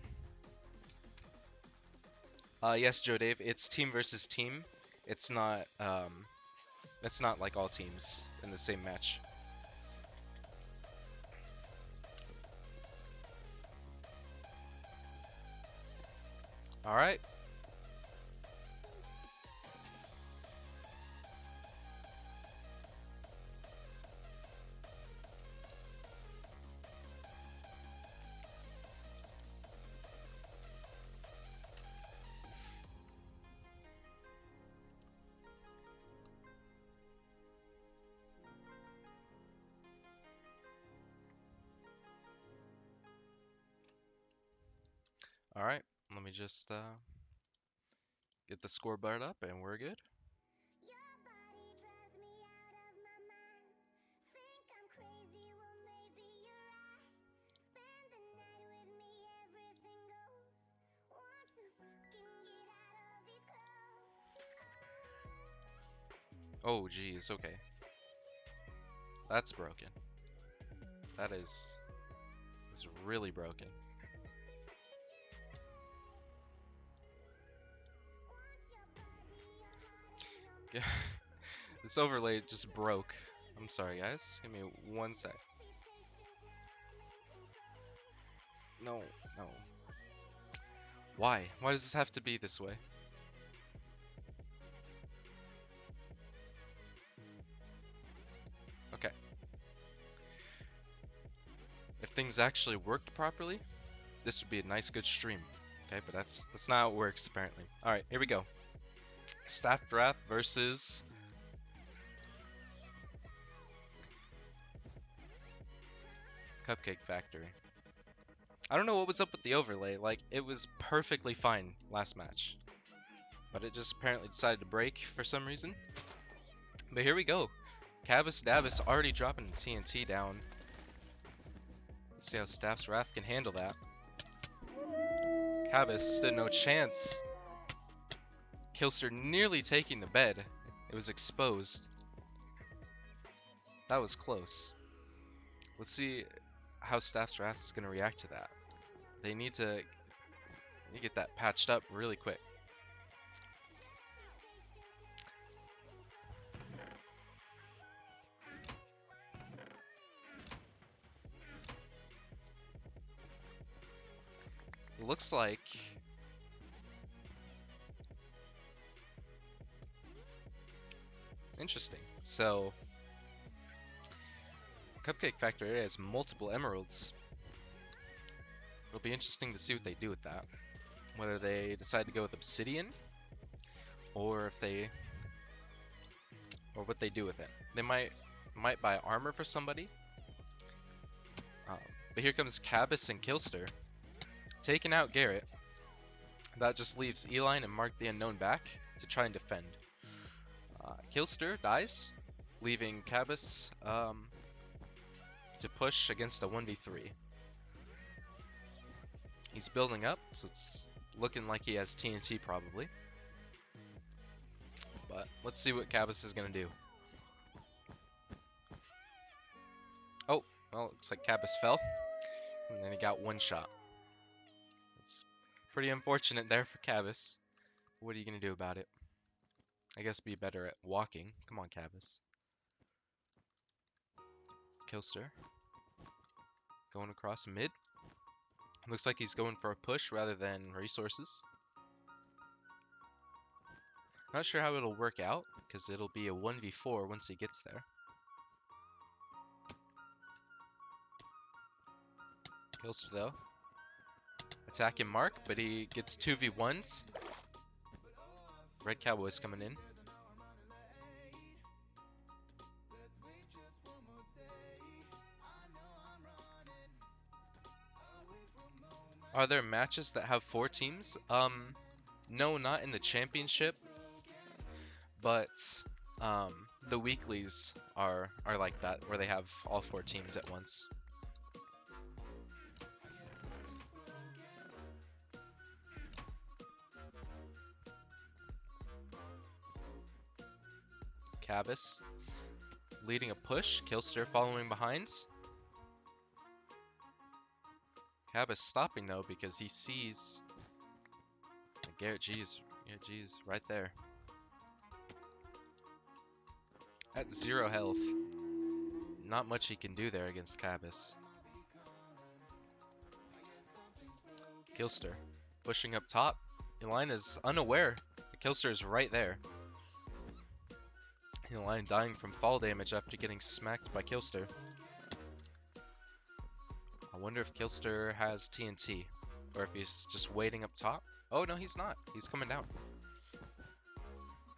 Speaker 1: yes, Joe Dave, it's team versus team. It's not like all teams in the same match. All right. All right. Let me just get the scoreboard up, and we're good. Oh, geez. Okay. That's broken. That is really broken. Yeah. This overlay just broke. I'm sorry, guys. Give me one sec. No, no. Why? Why does this have to be this way? Okay. If things actually worked properly, this would be a nice, good stream. Okay, but that's not how it works, apparently. Alright, here we go. Staff Draft versus Cupcake Factory. I don't know what was up with the overlay. Like, it was perfectly fine last match. But it just apparently decided to break for some reason. But here we go. Cabus Davis already dropping the TNT down. Let's see how Staff's Wrath can handle that. Cabus stood no chance. Kilster nearly taking the bed. It was exposed. That was close. Let's see how Staff's Wrath is going to react to that. They need to get that patched up really quick. It looks like interesting. So Cupcake Factory has multiple emeralds. It'll be interesting to see what they do with that. Whether they decide to go with obsidian, or what they do with it. They might buy armor for somebody. But here comes Cabus and Kilster, taking out Garrett. That just leaves Eline and Mark the Unknown back to try and defend. Kilster dies, leaving Cabus to push against a 1v3. He's building up, so it's looking like he has TNT probably. But let's see what Cabus is going to do. Oh, well, looks like Cabus fell. And then he got one shot. It's pretty unfortunate there for Cabus. What are you going to do about it? I guess be better at walking. Come on, Cabus. Kilster. Going across mid. Looks like he's going for a push rather than resources. Not sure how it'll work out, because it'll be a 1v4 once he gets there. Kilster, though. Attacking Mark, but he gets 2v1s. Red Cowboy's coming in. Are there matches that have 4 teams? No, not in the championship. But the weeklies are like that, where they have all 4 teams at once. Cabas leading a push. Killster following behind. Cabas stopping though because he sees Garrett G's right there. At 0 health. Not much he can do there against Cabas. Killster pushing up top. Eline is unaware. Killster is right there. Eline dying from fall damage after getting smacked by Killster. I wonder if Killster has TNT, or if he's just waiting up top. Oh no, he's not. He's coming down.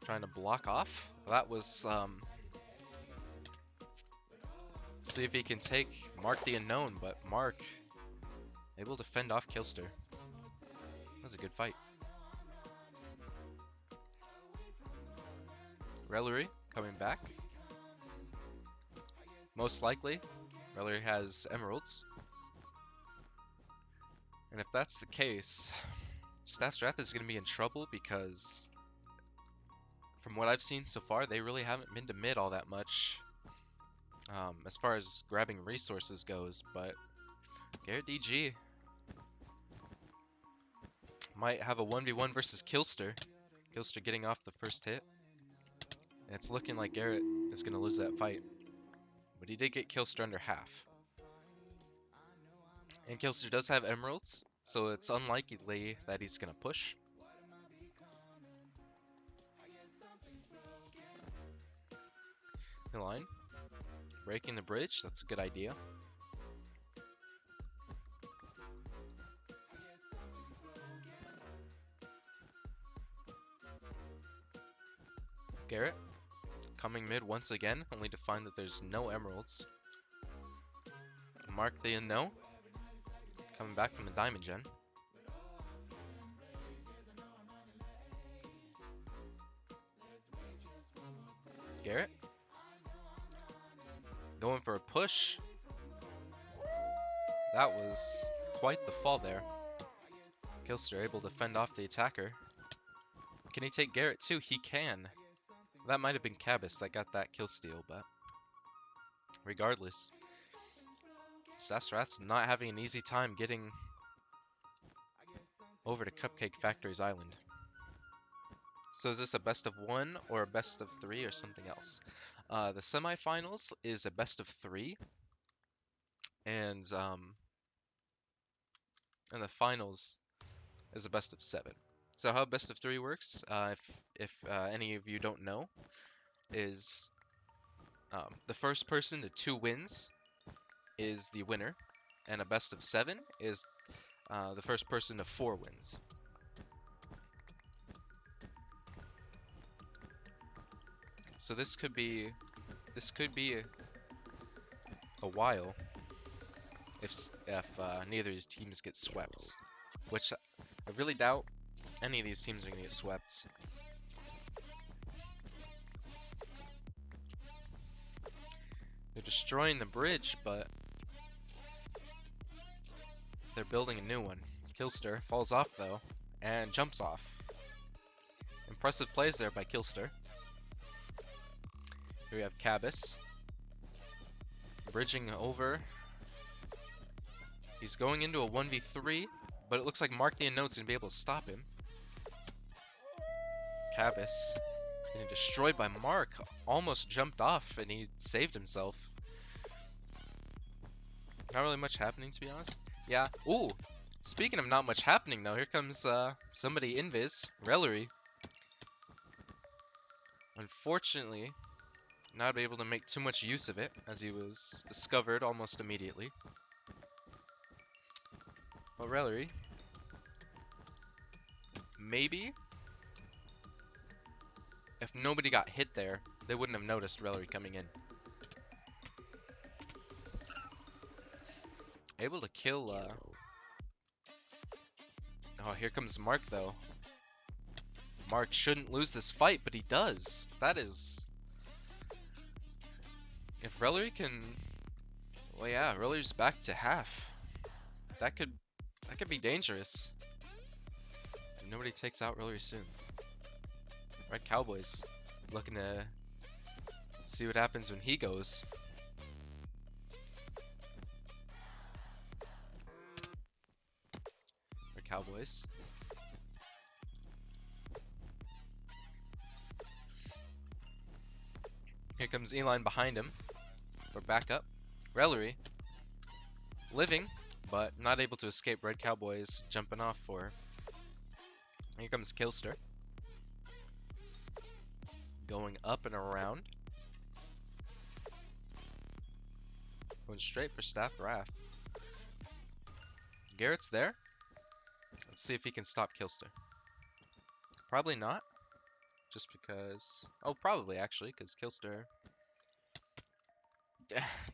Speaker 1: Trying to block off. That was, see if he can take Mark the Unknown, but Mark able to fend off Killster. That was a good fight. Rellery coming back. Most likely, Rellery has emeralds. And if that's the case, Staff Strath is going to be in trouble because from what I've seen so far, they really haven't been to mid all that much as far as grabbing resources goes, but Garrett DG might have a 1v1 versus Killster. Killster getting off the first hit. And it's looking like Garrett is going to lose that fight. But he did get Killster under half. And Killster does have emeralds, so it's unlikely that he's going to push. In line. Breaking the bridge, that's a good idea. Garrett coming mid once again, only to find that there's no emeralds. Mark the Unknown coming back from the diamond gen. Garrett going for a push. That was quite the fall there. Killster able to fend off the attacker. Can he take Garrett too? He can. That might have been Cabas that got that kill steal, but regardless, Staff's not having an easy time getting over to Cupcake Factory's island. So is this a best of 1 or a best of 3 or something else? The semifinals is a best of 3, and the finals is a best of 7. So how best of 3 works, if any of you don't know, is the first person to 2 wins is the winner, and a best of 7 is the first person to 4 wins. So this could be a while if neither of these teams get swept, which I really doubt any of these teams are gonna get swept. They're destroying the bridge, but they're building a new one. Killster falls off though, and jumps off. Impressive plays there by Killster. Here we have Cabas bridging over. He's going into a 1v3, but it looks like Mark the Unknown's gonna be able to stop him. Cabas getting destroyed by Mark. Almost jumped off and he saved himself. Not really much happening, to be honest. Yeah. Ooh. Speaking of not much happening though, here comes somebody invis, Rellery. Unfortunately, not able to make too much use of it as he was discovered almost immediately. Well, Rellery, maybe if nobody got hit there, they wouldn't have noticed Rellery coming in. Able to kill, oh, here comes Mark though. Mark shouldn't lose this fight, but he does. That is... If Rellery can... Well, yeah, Rellery's back to half. That could be dangerous. If nobody takes out Rellery soon. Red Cowboys looking to See what happens when he goes. Or Cowboys. Here comes Eline behind him. We're back up. Rellery living, but not able to escape Red Cowboys jumping off for her. Here comes Killster. Going up and around. Going straight for Staff Wrath. Garrett's there. Let's see if he can stop Killster. Probably not. Just because... Oh, probably actually, because Killster...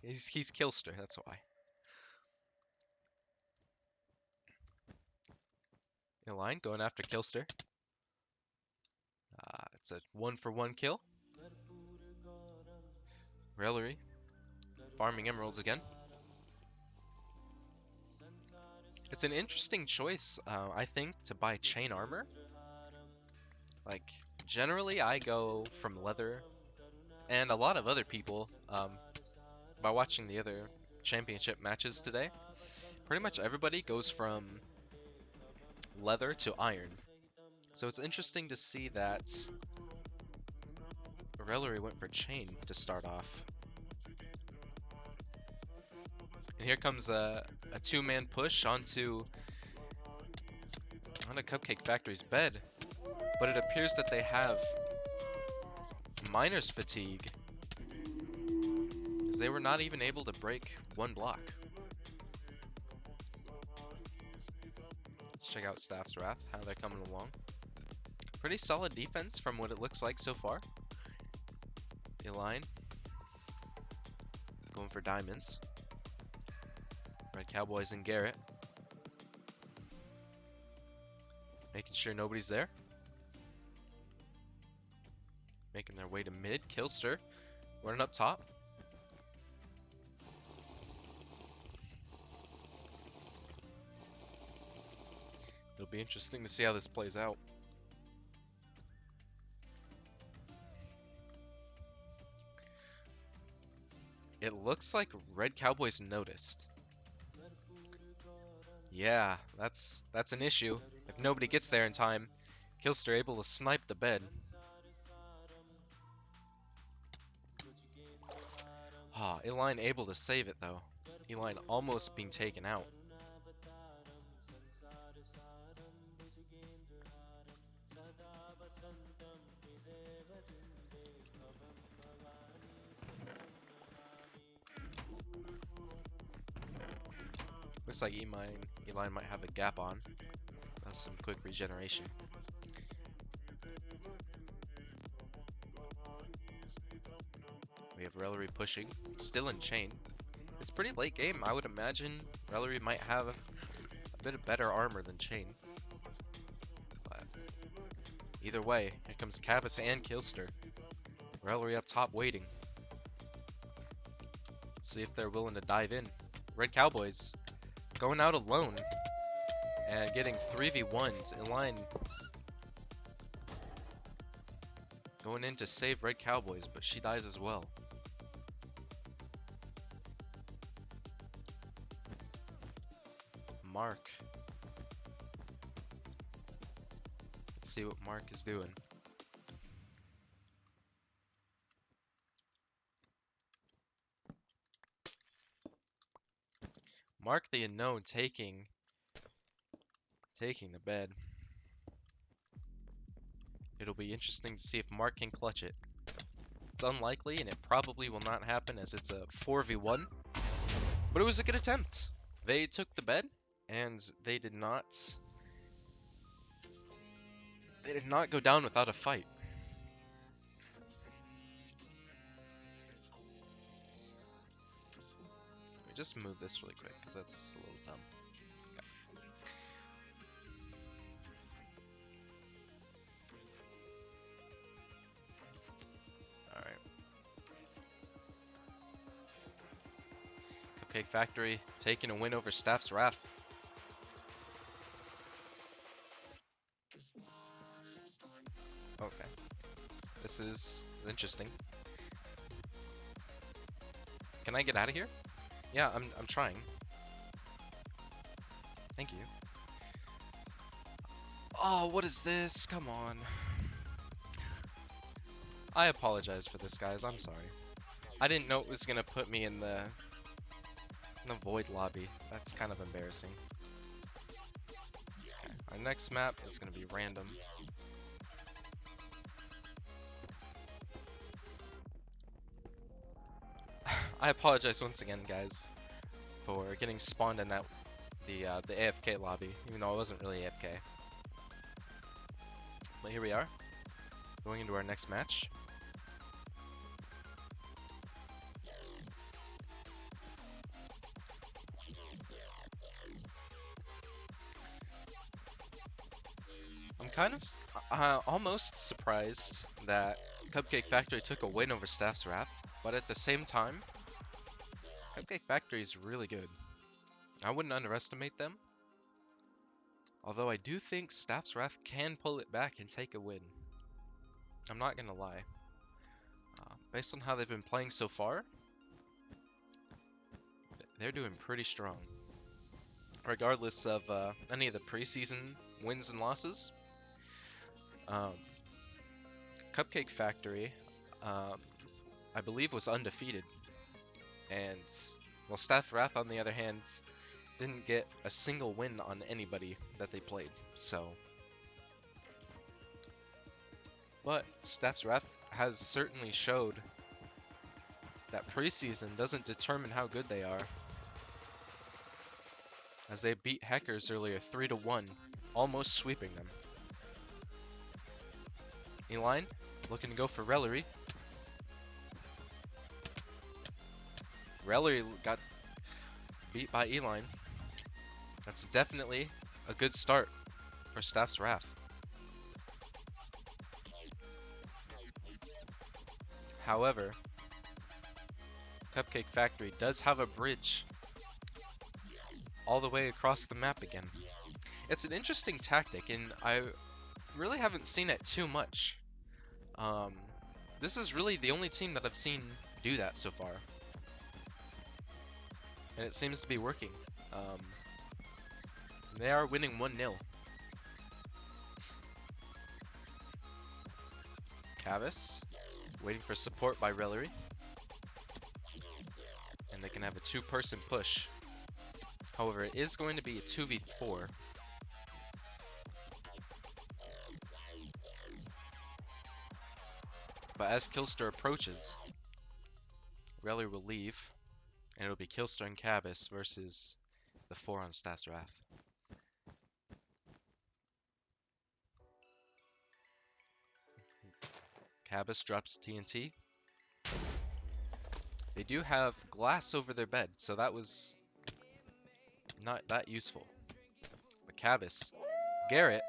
Speaker 1: he's Killster, that's why. Eline going after Killster. It's a 1-for-1 kill. Rellery farming emeralds again. It's an interesting choice, I think, to buy chain armor. Like, generally I go from leather, and a lot of other people, by watching the other championship matches today, pretty much everybody goes from leather to iron. So it's interesting to see that Rellery went for chain to start off. And here comes a two-man push onto Cupcake Factory's bed. But it appears that they have miner's fatigue, as they were not even able to break one block. Let's check out Staff's Wrath, how they're coming along. Pretty solid defense from what it looks like so far. Eline going for diamonds. Red Cowboys and Garrett making sure nobody's there. Making their way to mid. Killster running up top. It'll be interesting to see how this plays out. It looks like Red Cowboys noticed. Yeah, that's an issue. If nobody gets there in time, Killster able to snipe the bed. Ah, Eline able to save it though. Eline almost being taken out. Looks like Eline might have a gap on. That's some quick regeneration. We have Rellery pushing, still in chain. It's pretty late game. I would imagine Rellery might have a bit of better armor than chain. But either way, here comes Cabas and Killster. Rellery up top waiting. Let's see if they're willing to dive in. Red Cowboys going out alone and getting 3v1s. Eline going in to save Red Cowboys, but she dies as well. Mark. Let's see what Mark is doing. Mark the Unknown taking the bed. It'll be interesting to see if Mark can clutch it. It's unlikely, and it probably will not happen as it's a 4v1. But it was a good attempt. They took the bed, and they did not go down without a fight. Let me just move this really quick, because that's a little dumb. Okay. Alright. Cupcake Factory taking a win over Staff's Wrath. Okay. This is interesting. Can I get out of here? Yeah, I'm trying. Thank you. Oh, what is this? Come on. I apologize for this, guys. I'm sorry. I didn't know it was gonna put me in the void lobby. That's kind of embarrassing. Okay, our next map is gonna be random. I apologize once again, guys, for getting spawned in the AFK lobby, even though I wasn't really AFK. But here we are, going into our next match. I'm kind of almost surprised that Cupcake Factory took a win over Staff's Wrath, but at the same time, Cupcake Factory is really good. I wouldn't underestimate them, although I do think Staff's Wrath can pull it back and take a win. I'm not gonna lie. Based on how they've been playing so far, they're doing pretty strong. Regardless of any of the preseason wins and losses, um, Cupcake Factory, um, I believe, was undefeated. And, well, Staff Wrath, on the other hand, didn't get a single win on anybody that they played. So, but Staff's Wrath has certainly showed that preseason doesn't determine how good they are, as they beat Hackers earlier 3-1, almost sweeping them. Eline looking to go for Rellery. Rellery got beat by Eline. That's definitely a good start for Staff's Wrath. However, Cupcake Factory does have a bridge all the way across the map again. It's an interesting tactic, and I really haven't seen it too much. This is really the only team that I've seen do that so far. And it seems to be working. They are winning 1-0. Cavis, waiting for support by Rellery. And they can have a two-person push. However, it is going to be a 2v4. But as Killster approaches, Rellery will leave. And it'll be Killster and Cavis versus the 4 on Staff's Wrath. Cavis drops TNT. They do have glass over their bed, so that was not that useful. But Cavis, Garrett,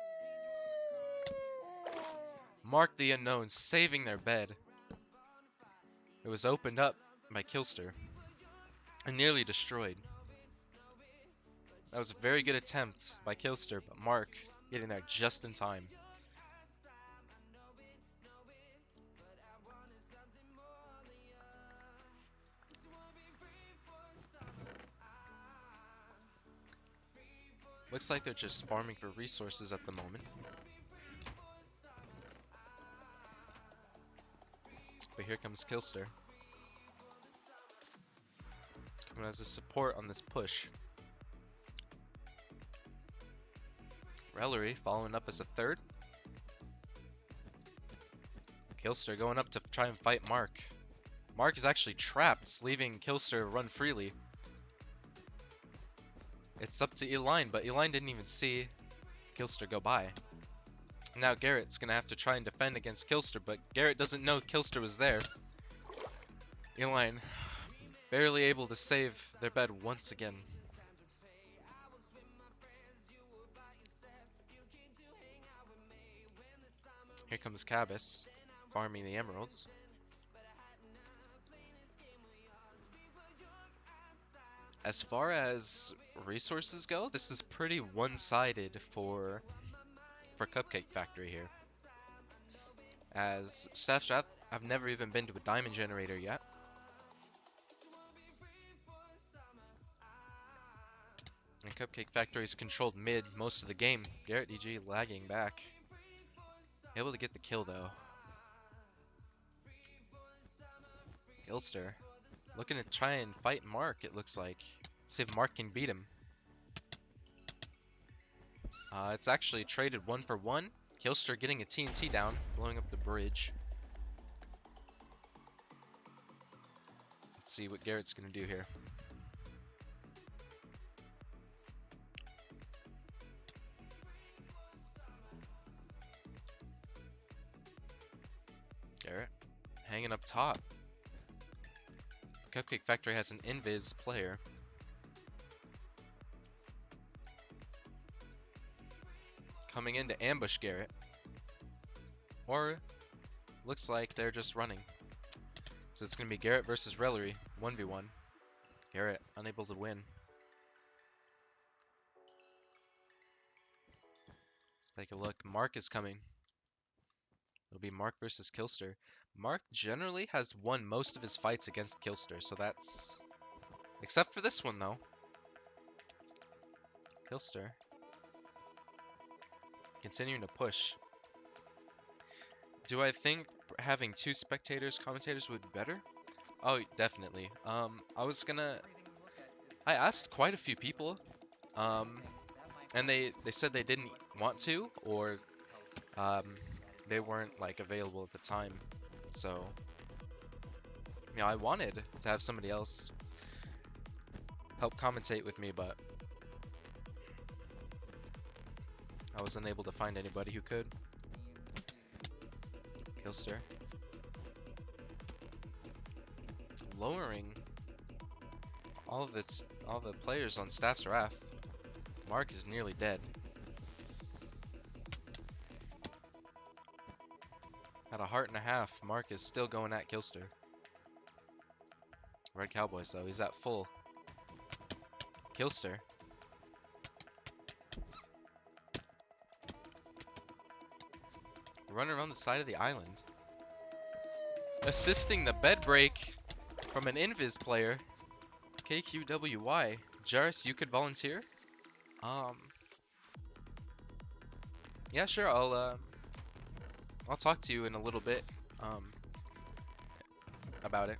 Speaker 1: Mark the Unknown saving their bed. It was opened up by Killster and nearly destroyed. That was a very good attempt by Killster, but Mark getting there just in time. Looks like they're just farming for resources at the moment. But here comes Killster. Coming as a support on this push. Rellery following up as a third. Killster going up to try and fight Mark. Mark is actually trapped, leaving Killster run freely. It's up to Eline, but Eline didn't even see Killster go by. Now Garrett's gonna have to try and defend against Killster, but Garrett doesn't know Killster was there. Eline barely able to save their bed once again. Here comes Cavis, farming the emeralds. As far as resources go, this is pretty one-sided for Cupcake Factory here. As Staff's Wrath, I've never even been to a diamond generator yet. And Cupcake Factory's controlled mid most of the game. Garrett DG lagging back. Able to get the kill though. Gilster looking to try and fight Mark, it looks like. See if Mark can beat him. It's actually traded 1-for-1. Gilster getting a TNT down, blowing up the bridge. Let's see what Garrett's going to do here. Garrett hanging up top. Cupcake Factory has an invis player. Coming in to ambush Garrett. Or looks like they're just running. So it's going to be Garrett versus Rellery, 1v1. Garrett unable to win. Let's take a look. Mark is coming. It'll be Mark versus Kilster. Mark generally has won most of his fights against Kilster, so that's... Except for this one, though. Kilster continuing to push. Do I think having 2 spectators, commentators would be better? Oh, definitely. I asked quite a few people, and they said they didn't want to, or they weren't like available at the time. So, yeah, I wanted to have somebody else help commentate with me, but I was unable to find anybody who could. Kilster lowering all the players on Staff's Wrath. Mark is nearly dead. At a heart and a half, Mark is still going at Kilster. Red Cowboys though, he's at full. Kilster running around the side of the island. Assisting the bed break from an invis player. KQWY. Jarus, you could volunteer? Yeah, sure. I'll talk to you in a little bit about it.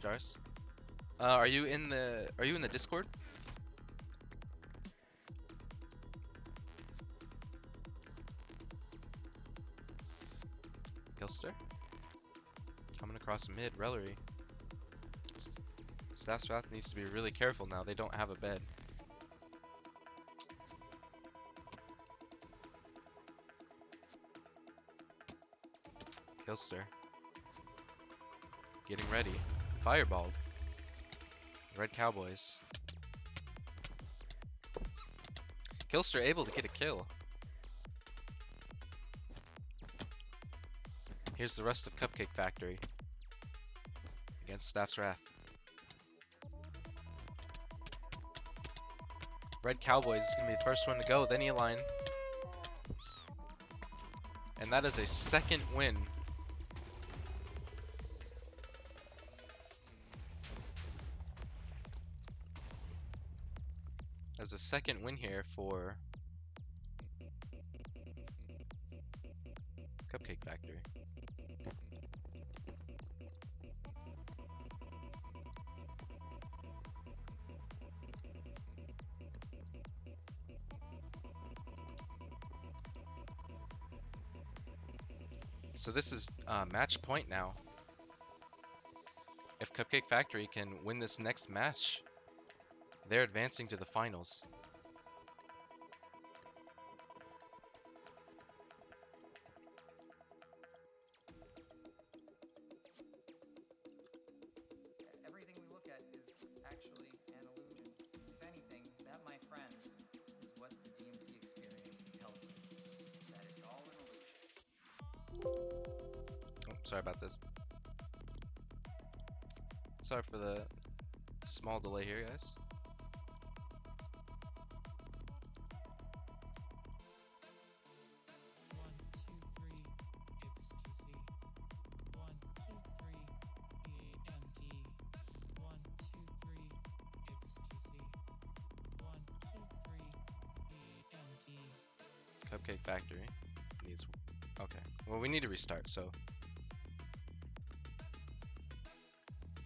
Speaker 1: Jarus. Are you in the Discord? Kilster coming across mid. Rellery. Staff's Wrath needs to be really careful now. They don't have a bed. Kilster getting ready. Fireballed. Red Cowboys. Kilster able to get a kill. Here's the rest of Cupcake Factory against Staff's Wrath. Red Cowboys is going to be the first one to go, then E-Line. And that is a second win. That's a second win here for Cupcake Factory. So this is match point now. If Cupcake Factory can win this next match, they're advancing to the finals.
Speaker 3: Everything we look at is actually an illusion. If anything, that, my friends, is what the DMT experience tells you. That it's all an illusion.
Speaker 1: Oh, sorry about this. Sorry for the small delay here, guys. Cupcake Factory needs... Okay. Well, we need to restart, so...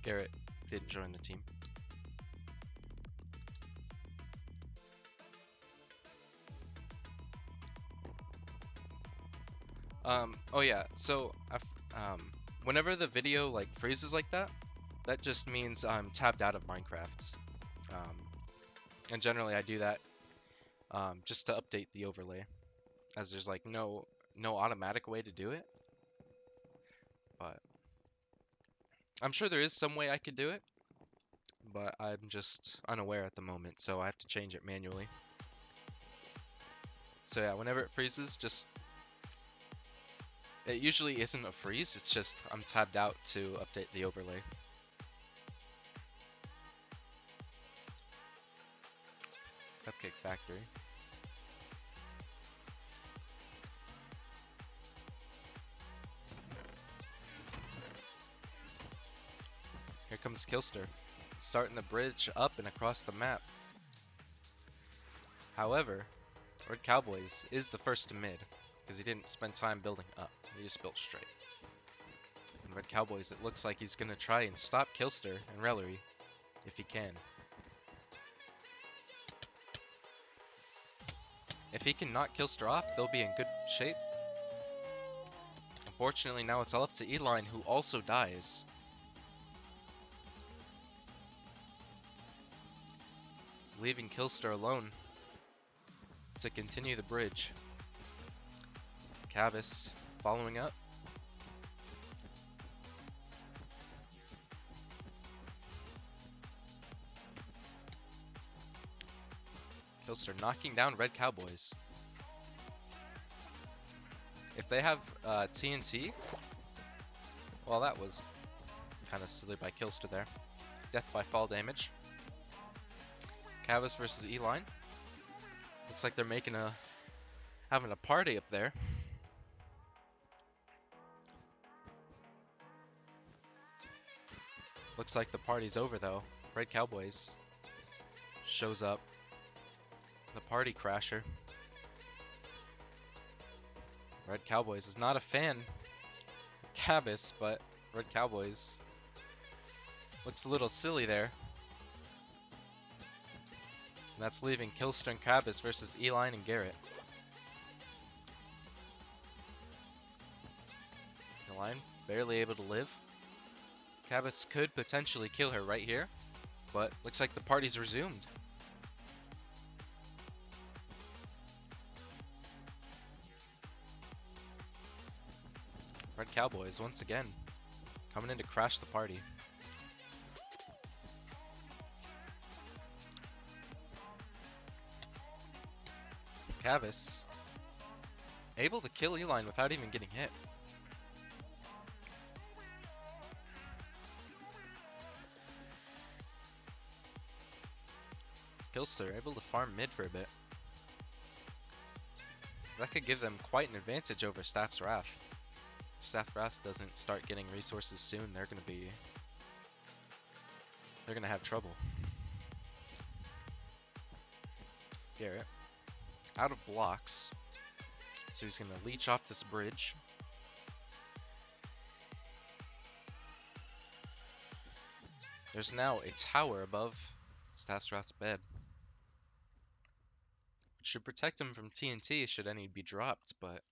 Speaker 1: Garrett didn't join the team. Oh yeah, so whenever the video like freezes like that, that just means I'm tabbed out of Minecraft. And generally I do that just to update the overlay, as there's like no automatic way to do it. But I'm sure there is some way I could do it, but I'm just unaware at the moment, so I have to change it manually. So yeah, whenever it freezes, just... It usually isn't a freeze, it's just I'm tabbed out to update the overlay. Cupcake Factory. Here comes Kilster, starting the bridge up and across the map. However, Red Cowboys is the first to mid, because he didn't spend time building up. He just built straight. And Red Cowboys, it looks like he's going to try and stop Kilster and Rellery, if he can. If he can knock Kilster off, they'll be in good shape. Unfortunately, now it's all up to Eline, who also dies. Leaving Kilster alone to continue the bridge. Cavis following up. Kilster knocking down Red Cowboys. If they have TNT, well, that was kind of silly by Kilster there. Death by fall damage. Cavis versus Eline. Looks like they're having a party up there. Looks like the party's over though. Red Cowboys shows up. The party crasher. Red Cowboys is not a fan of Cavis, but Red Cowboys looks a little silly there. And that's leaving Kilster and Cavis versus Eline and Garrett. Eline barely able to live. Cavis could potentially kill her right here, but looks like the party's resumed. Red Cowboys once again coming in to crash the party. Cavis able to kill Eline without even getting hit. Kilster able to farm mid for a bit. That could give them quite an advantage over Staff's Wrath. If Staff's Wrath doesn't start getting resources soon, they're gonna have trouble. Garrett out of blocks, so he's gonna leech off this bridge. There's now a tower above Staff's Wrath's bed, which should protect him from TNT should any be dropped, but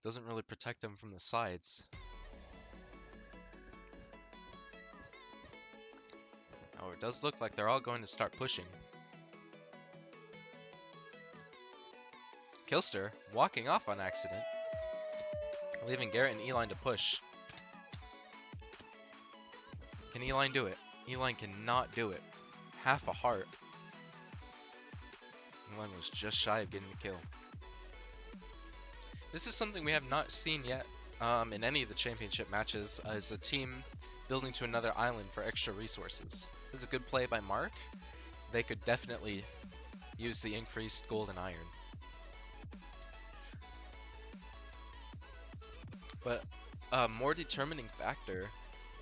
Speaker 1: doesn't really protect him from the sides. Oh, it does look like they're all going to start pushing. Kilster walking off on accident, leaving Garrett and Eline to push. Can Eline do it? Eline cannot do it. Half a heart. Eline was just shy of getting the kill. This is something we have not seen yet in any of the championship matches, as a team building to another island for extra resources. This is a good play by Mark. They could definitely use the increased gold and iron. But a more determining factor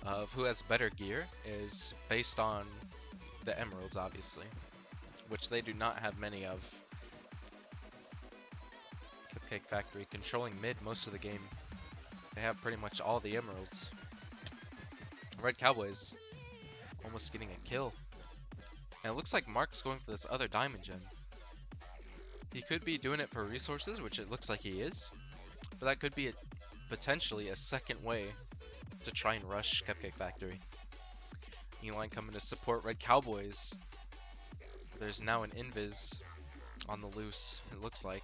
Speaker 1: of who has better gear is based on the emeralds, obviously, which they do not have many of. Cupcake Factory, controlling mid most of the game. They have pretty much all the emeralds. Red Cowboys almost getting a kill. And it looks like Mark's going for this other diamond gem. He could be doing it for resources, which it looks like he is. But that could be potentially a second way to try and rush Cupcake Factory. E-Line coming to support Red Cowboys. There's now an invis on the loose, it looks like.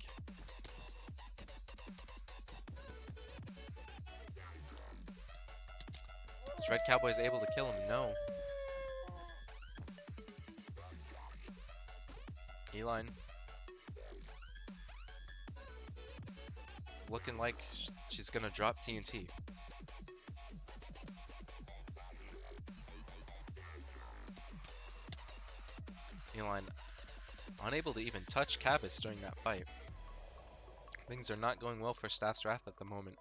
Speaker 1: Is Red Cowboys able to kill him? No. E-Line looking like she's gonna drop TNT. E-Line unable to even touch Cabas during that fight. Things are not going well for Staff's Wrath at the moment.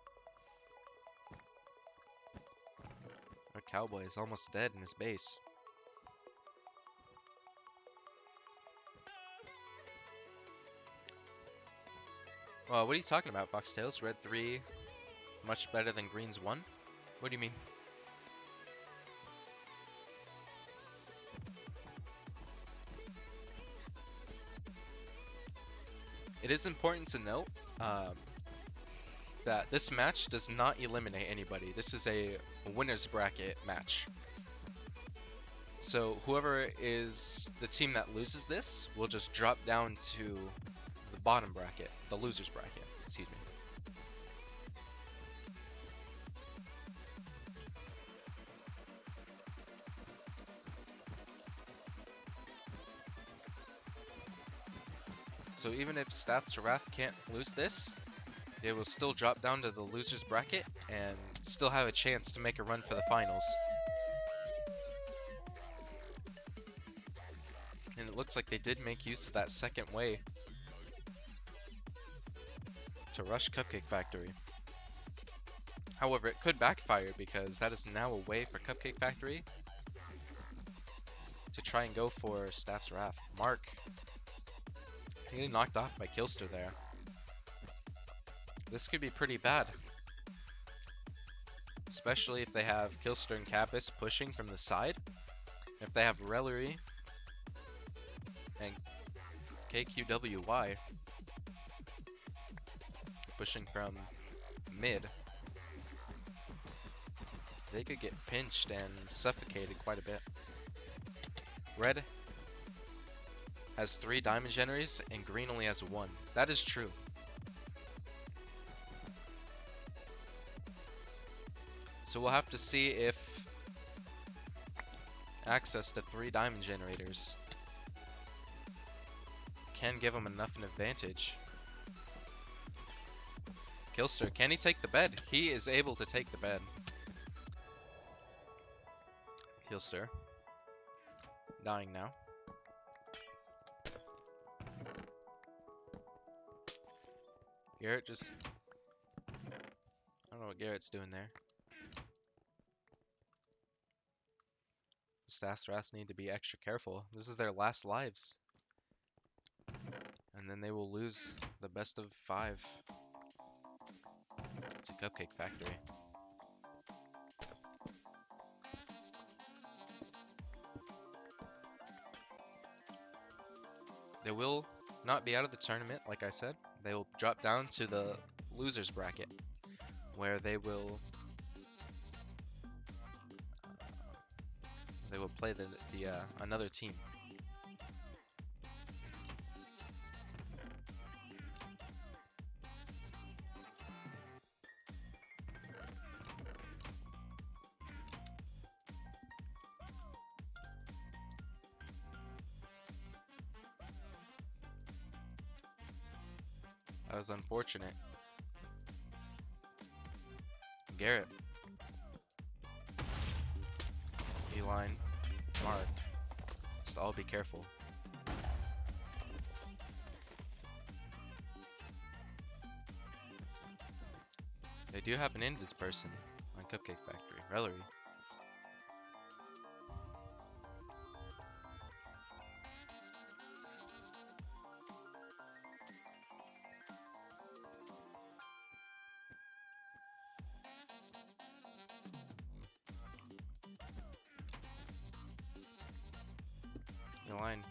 Speaker 1: Our Cowboy is almost dead in his base. Well, what are you talking about, Foxtails? Red 3 much better than Green's 1? What do you mean? It is important to note that this match does not eliminate anybody. This is a winner's bracket match. So whoever is the team that loses this will just drop down to the bottom bracket, the loser's bracket, excuse me. So even if Staff's Wrath can't lose this, they will still drop down to the loser's bracket and still have a chance to make a run for the finals. And it looks like they did make use of that second way to rush Cupcake Factory. However, it could backfire because that is now a way for Cupcake Factory to try and go for Staff's Wrath. Mark getting knocked off by Killster there. This could be pretty bad. Especially if they have Killster and Cabas pushing from the side. If they have Rellery and KQWY pushing from mid, they could get pinched and suffocated quite a bit. Red has 3 diamond generators and green only has 1. That is true. So we'll have to see if access to 3 diamond generators can give him enough an advantage. Killster, can he take the bed? He is able to take the bed. Killster dying now. Garrett just... I don't know what Garrett's doing there. Staff's Wrath need to be extra careful. This is their last lives. And then they will lose the best of 5 to Cupcake Factory. They will not be out of the tournament, like I said. They will drop down to the loser's bracket, where they will play the another team. That was unfortunate. Garrett. E-Line. Mark. Just all be careful. They do have an invis person on Cupcake Factory. Rellery. line.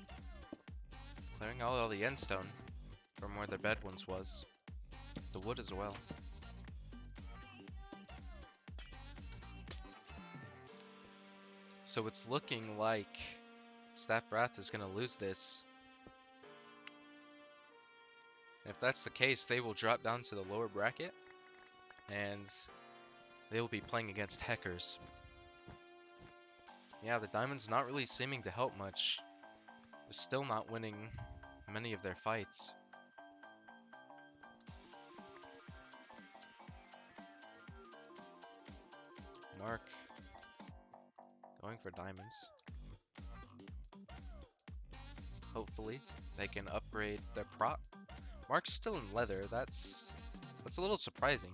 Speaker 1: Clearing out all the end stone from where their bed once was. The wood as well. So it's looking like Staff Wrath is going to lose this. If that's the case, they will drop down to the lower bracket, and they will be playing against Heckers. Yeah, the Diamonds not really seeming to help much. They're still not winning many of their fights. Mark going for Diamonds. Hopefully they can upgrade their prop. Mark's still in leather. That's a little surprising.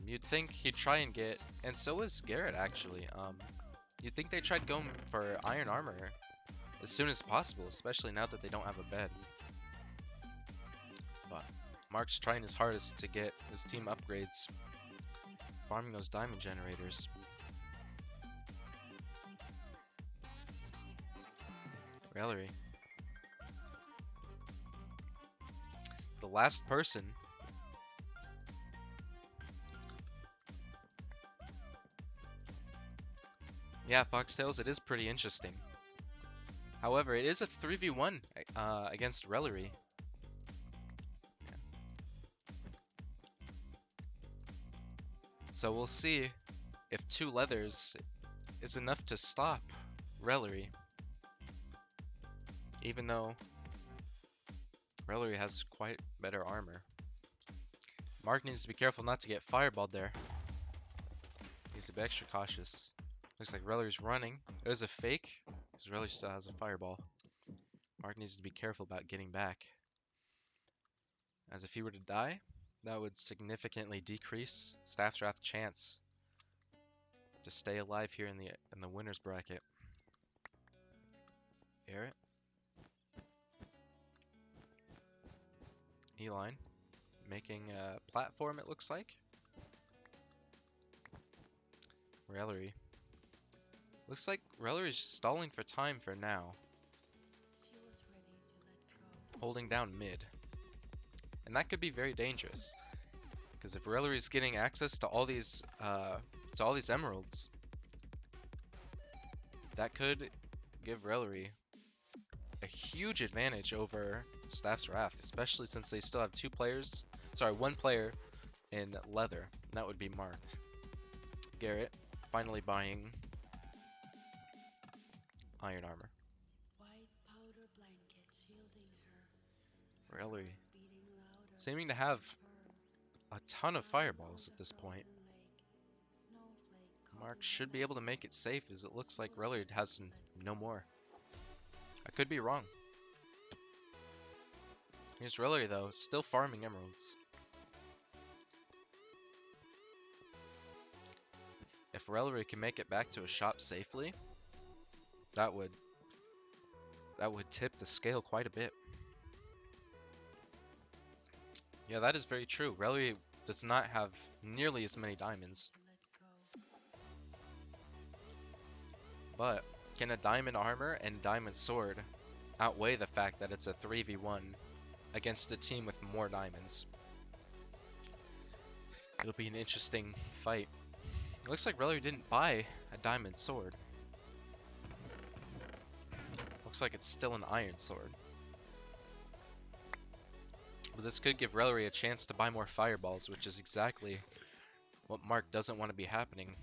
Speaker 1: You'd think he'd try and get, and so is Garrett actually. You'd think they tried going for iron armor as soon as possible, especially now that they don't have a bed. But Mark's trying his hardest to get his team upgrades, farming those diamond generators. Raleigh. The last person. Yeah, Foxtails, it is pretty interesting. However, it is a 3v1 against Relery. Yeah. So we'll see if 2 leathers is enough to stop Relery. Even though Relery has quite better armor. Mark needs to be careful not to get fireballed there. Needs to be extra cautious. Looks like Relery's running. It was a fake, because Relery still has a fireball. Mark needs to be careful about getting back. As if he were to die, that would significantly decrease Staff's Wrath's chance to stay alive here in the winner's bracket. Garrett. E-line. Making a platform, it looks like. Relery. Looks like Relery's stalling for time for now. Holding down mid. And that could be very dangerous. Because if Relery's getting access to all these emeralds, that could give Relery a huge advantage over Staff's Wrath, especially since they still have one player in leather. And that would be Mark. Garrett finally buying iron armor. Relery seeming to have a ton of fireballs at this point. Mark should be able to make it safe, as it looks like Relery has no more. I could be wrong. Here's Relery though, still farming emeralds. If Relery can make it back to a shop safely, that would tip the scale quite a bit. Yeah, that is very true. Relery does not have nearly as many diamonds. But can a diamond armor and diamond sword outweigh the fact that it's a 3v1 against a team with more diamonds? It'll be an interesting fight. It looks like Relery didn't buy a diamond sword. Looks like it's still an iron sword. But this could give Relery a chance to buy more fireballs, which is exactly what Mark doesn't want to be happening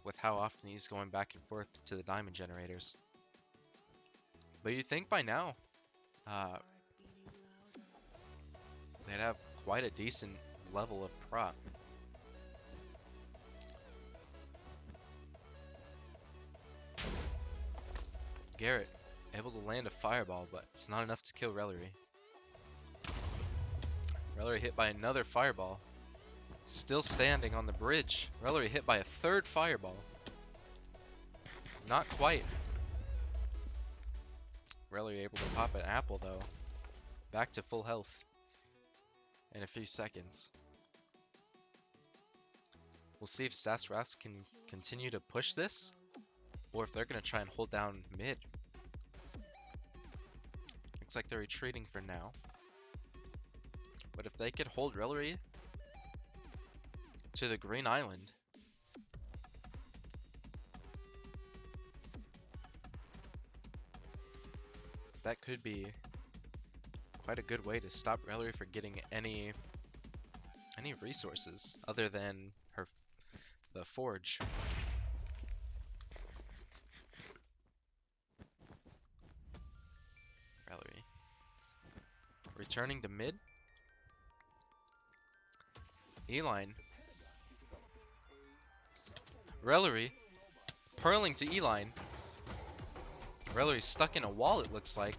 Speaker 1: with how often he's going back and forth to the diamond generators. But you'd think by now, they'd have quite a decent level of prop. Garrett able to land a fireball, but it's not enough to kill Relery. Relery hit by another fireball. Still standing on the bridge. Relery hit by a third fireball. Not quite. Relery able to pop an apple though. Back to full health in a few seconds. We'll see if Staff's Wrath can continue to push this, or if they're going to try and hold down mid. Looks like they're retreating for now. But if they could hold Rellery to the Green Island, that could be quite a good way to stop Rellery for getting any resources other than the forge. Rellery returning to mid. Eline. Rellery purling to Eline. Rellery's stuck in a wall, it looks like.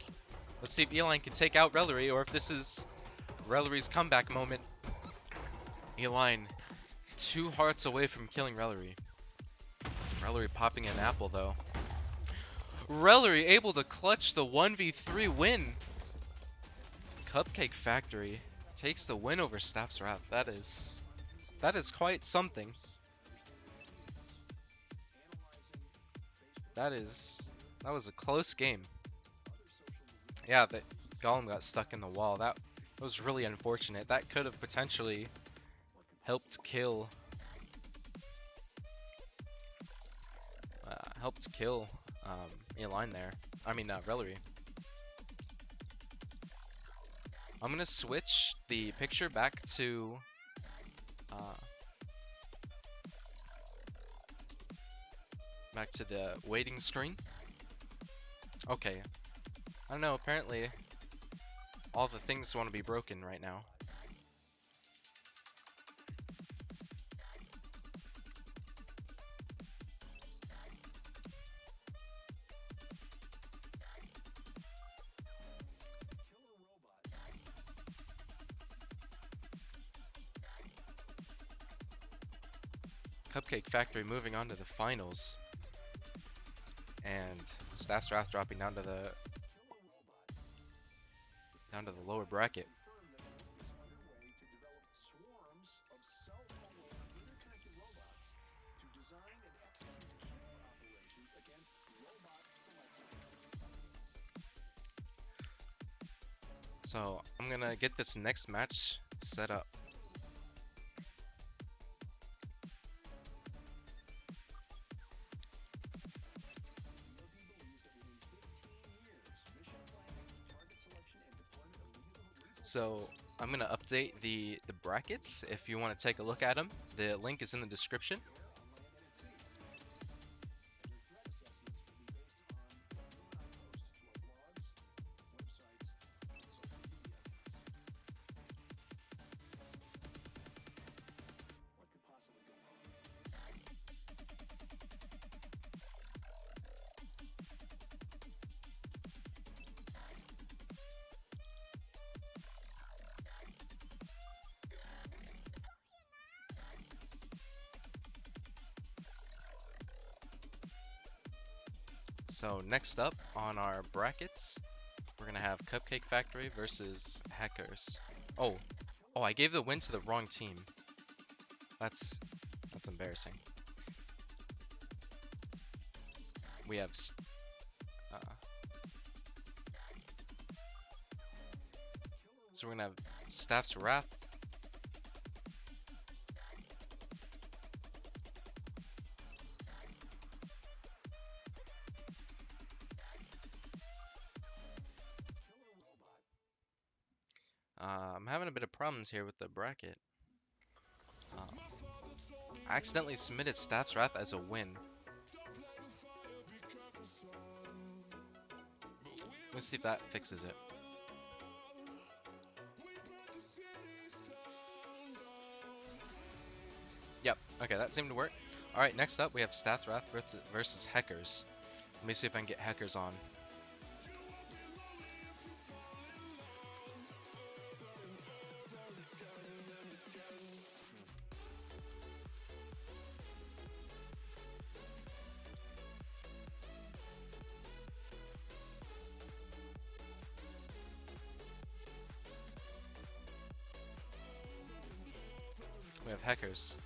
Speaker 1: Let's see if Eline can take out Rellery, or if this is Rellery's comeback moment. Eline 2 hearts away from killing Rellery. Rellery popping an apple, though. Rellery able to clutch the 1v3 win. Cupcake Factory takes the win over Staff's Wrath. That is quite something. That was a close game. Yeah, the Golem got stuck in the wall. That was really unfortunate. That could have potentially helped kill Eline there. I mean, Rellery. I'm gonna switch the picture back to the waiting screen. Okay. I don't know, apparently all the things want to be broken right now. Cupcake Factory moving on to the finals. And Staff's Wrath dropping down to the lower bracket. So I'm gonna get this next match set up. So I'm going to update the brackets if you want to take a look at them. The link is in the description. So next up on our brackets, we're gonna have Cupcake Factory versus Hackers. Oh, I gave the win to the wrong team. That's embarrassing. We have so we're gonna have Staff's Wrath. I'm having a bit of problems here with the bracket. I accidentally submitted Staff's Wrath as a win. Let's see if that fixes it. Yep, okay, that seemed to work. Alright, next up we have Staff's Wrath versus Hackers. Let me see if I can get Hackers on. We have Hackers.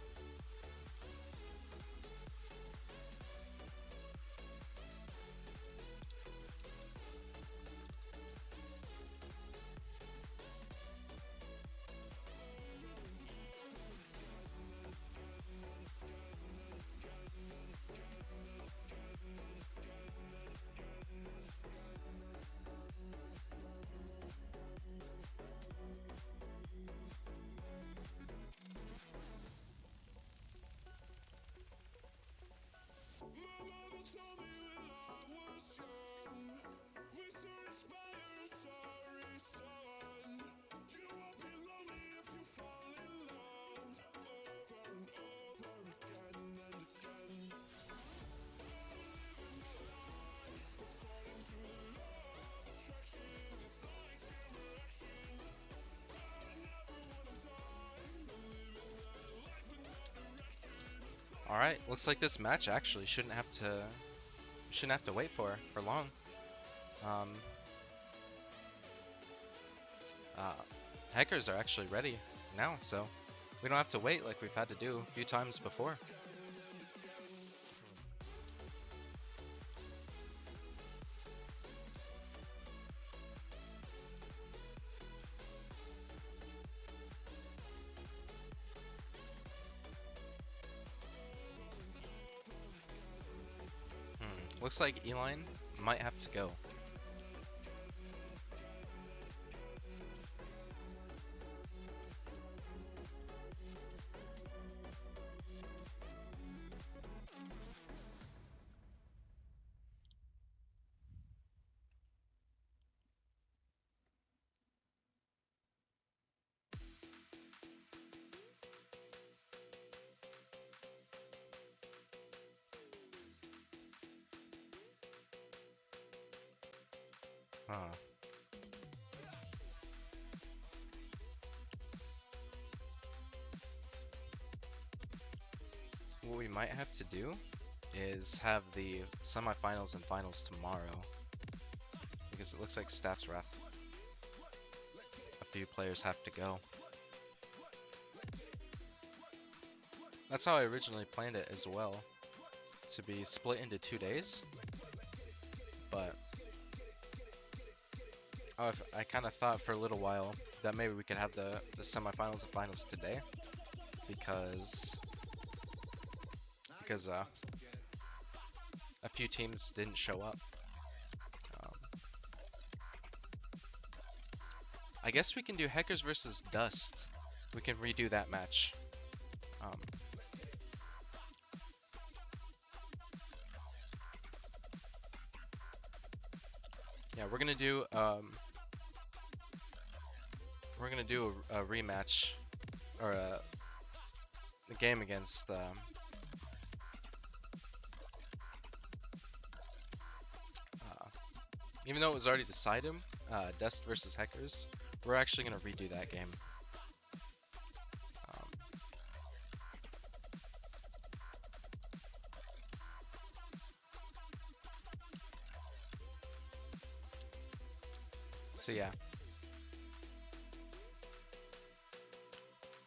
Speaker 1: Alright, looks like this match actually shouldn't have to wait for long. Um, uh, Hackers are actually ready now, so we don't have to wait like we've had to do a few times before. Looks like Eline might have to go. Huh. What we might have to do is have the semifinals and finals tomorrow, because it looks like Stats Wrath, a few players have to go. That's how I originally planned it as well, to be split into 2 days, but I kind of thought for a little while that maybe we could have the semifinals and finals today, because a few teams didn't show up. Um, I guess we can do Hackers versus Dust. We can redo that match. Um, yeah, we're gonna do a rematch, or a game against uh, even though it was already decided, Dust versus Hackers. We're actually gonna redo that game. Um, so yeah.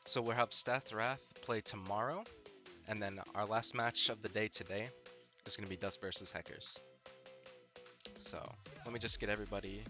Speaker 1: So we'll have Stath Wrath play tomorrow, and then our last match of the day today is gonna be Dust versus Hackers. So let me just get everybody.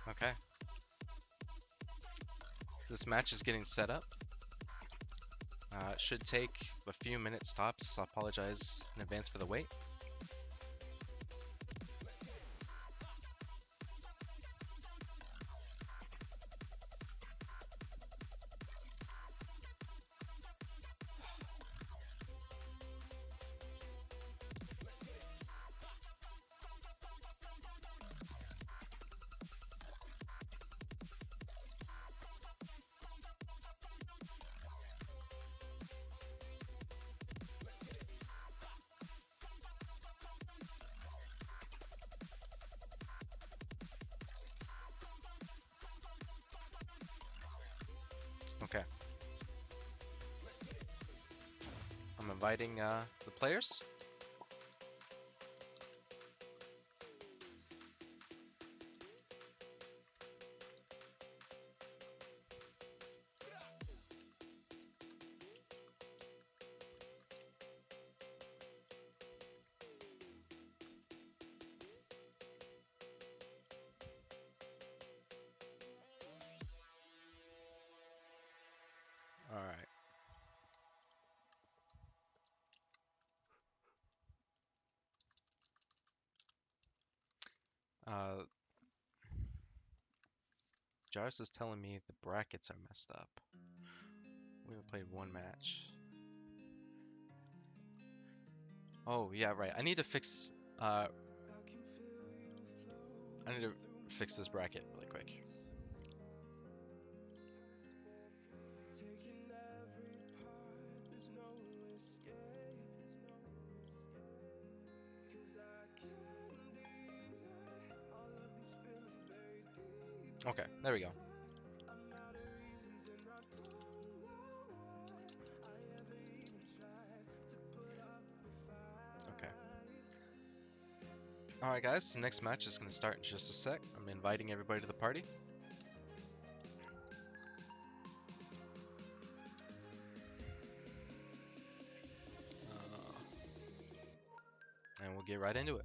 Speaker 1: Okay. So this match is getting set up. It should take a few minutes tops. I apologize in advance for the wait. Okay. I'm inviting the players. All right. Uh, Jarvis is telling me the brackets are messed up. We only played one match. Oh, yeah, right. I need to fix this bracket really quick. Okay, there we go. Okay. Alright guys, the next match is going to start in just a sec. I'm inviting everybody to the party. And we'll get right into it.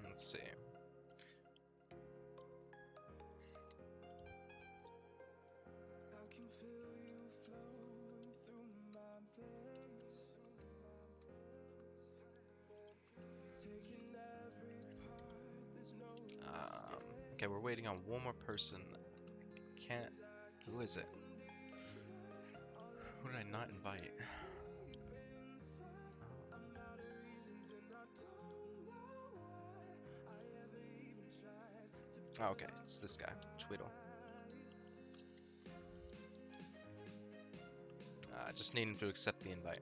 Speaker 1: Let's see. Okay, we're waiting on one more person. Can't. Who is it? Who did I not invite? Oh, okay, it's this guy, Tweedle. Just need him to accept the invite.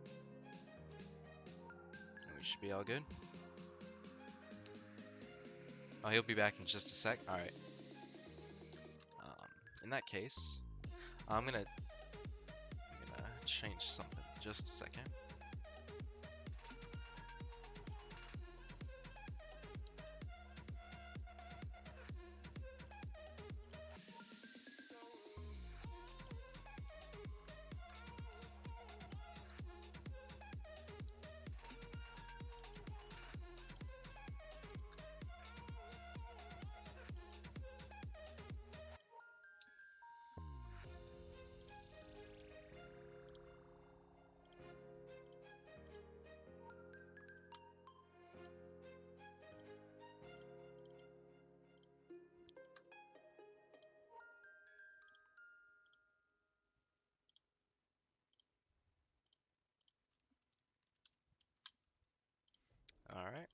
Speaker 1: And we should be all good. Oh, he'll be back in just a sec. Alright. In that case, I'm gonna change something. Just a second. Alright.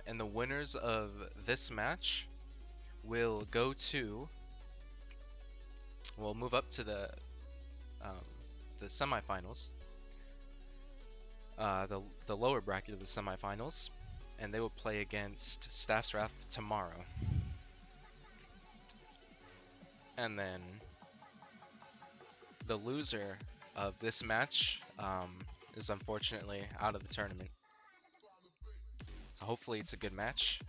Speaker 1: And the winners of this match will go to. We'll move up to the semifinals. The lower bracket of the semifinals, and they will play against Staff's Wrath tomorrow. And then the loser of this match is unfortunately out of the tournament. So hopefully it's a good match.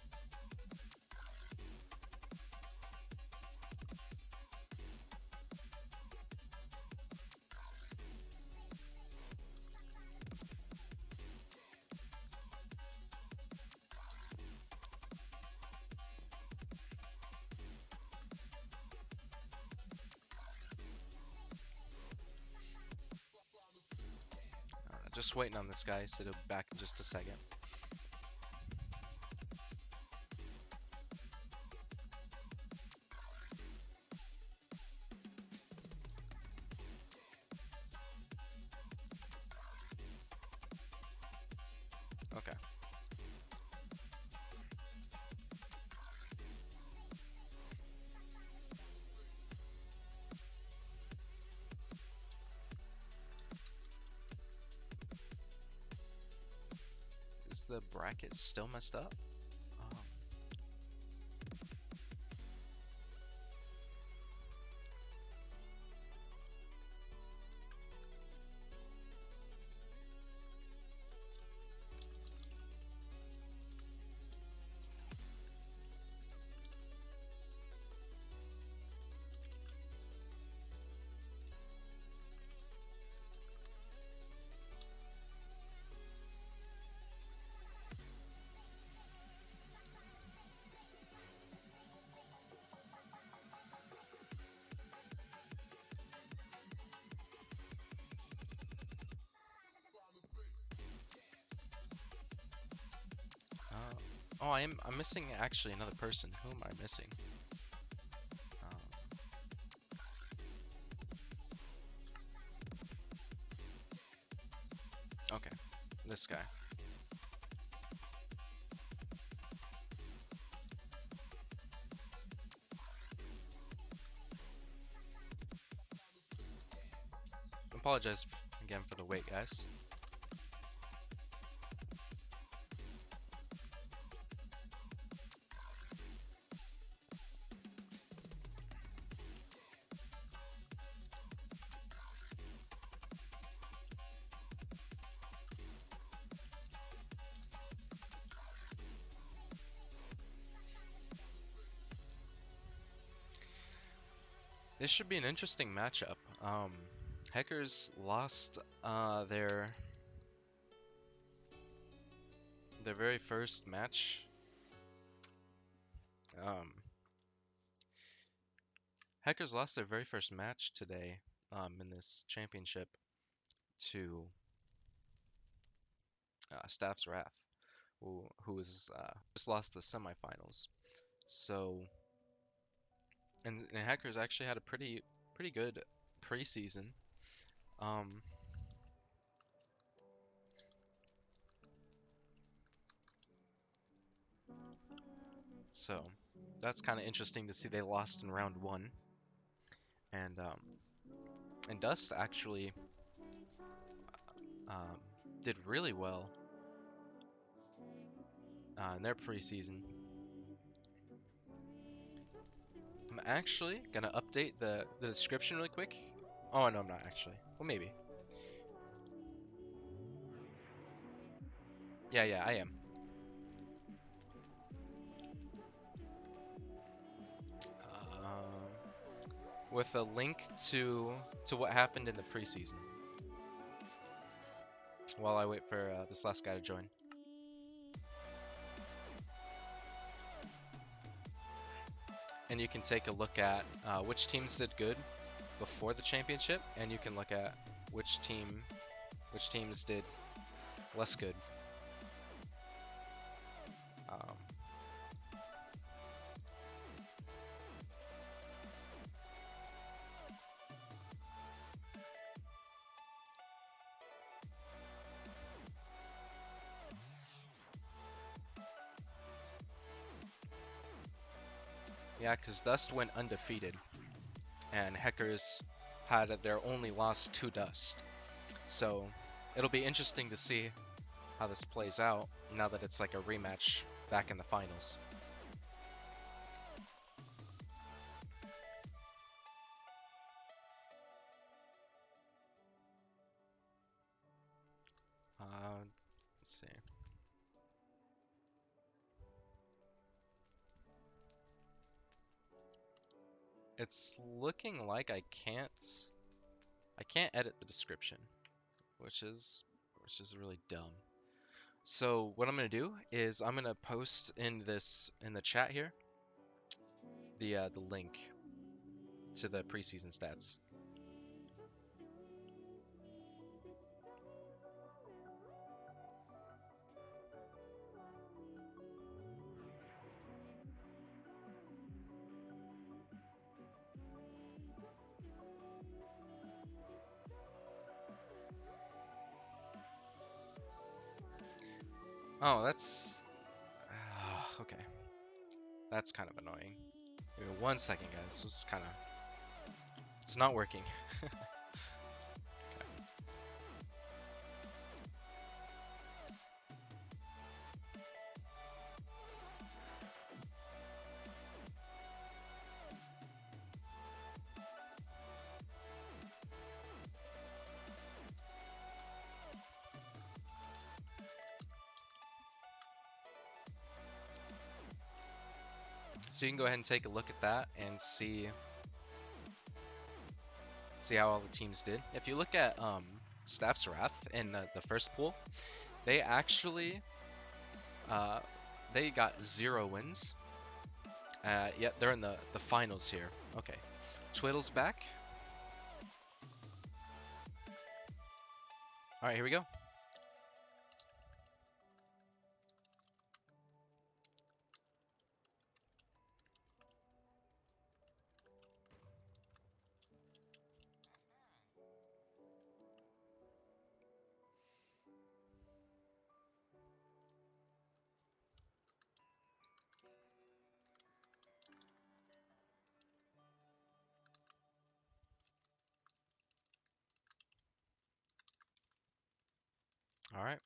Speaker 1: Just waiting on this guy, so he'll be back in just a second. Okay. the bracket still messed up? Um, oh, I'm missing actually another person. Who am I missing? Um, okay, this guy. Apologize again for the wait, guys. This should be an interesting matchup. Hackers lost their very first match. Um, Hackers lost their very first match today in this championship to Staff's Wrath, who is just lost the semifinals. So, and Hackers actually had a pretty good preseason. Um, so that's kind of interesting to see they lost in round one, and Dust actually um, did really well in their preseason. I'm actually gonna update the description really quick. Oh no, I'm not actually. Well, maybe. Yeah, I am. Um, with a link to what happened in the preseason. While I wait for this last guy to join. And you can take a look at which teams did good before the championship, and you can look at which teams did less good. Um, yeah, because Dust went undefeated, and Hackers had their only loss to Dust. So it'll be interesting to see how this plays out now that it's like a rematch back in the finals. Let's see. It's looking like I can't edit the description, which is really dumb. So what I'm gonna do is I'm gonna post in the chat here the link to the preseason stats. Oh, that's okay. That's kind of annoying. Give me 1 second, guys. It's not working. So you can go ahead and take a look at that and see how all the teams did. If you look at Staff's Wrath in the first pool, they actually they got 0 wins. Yet they're in the finals here. Okay, Twiddle's back. All right, here we go. All right,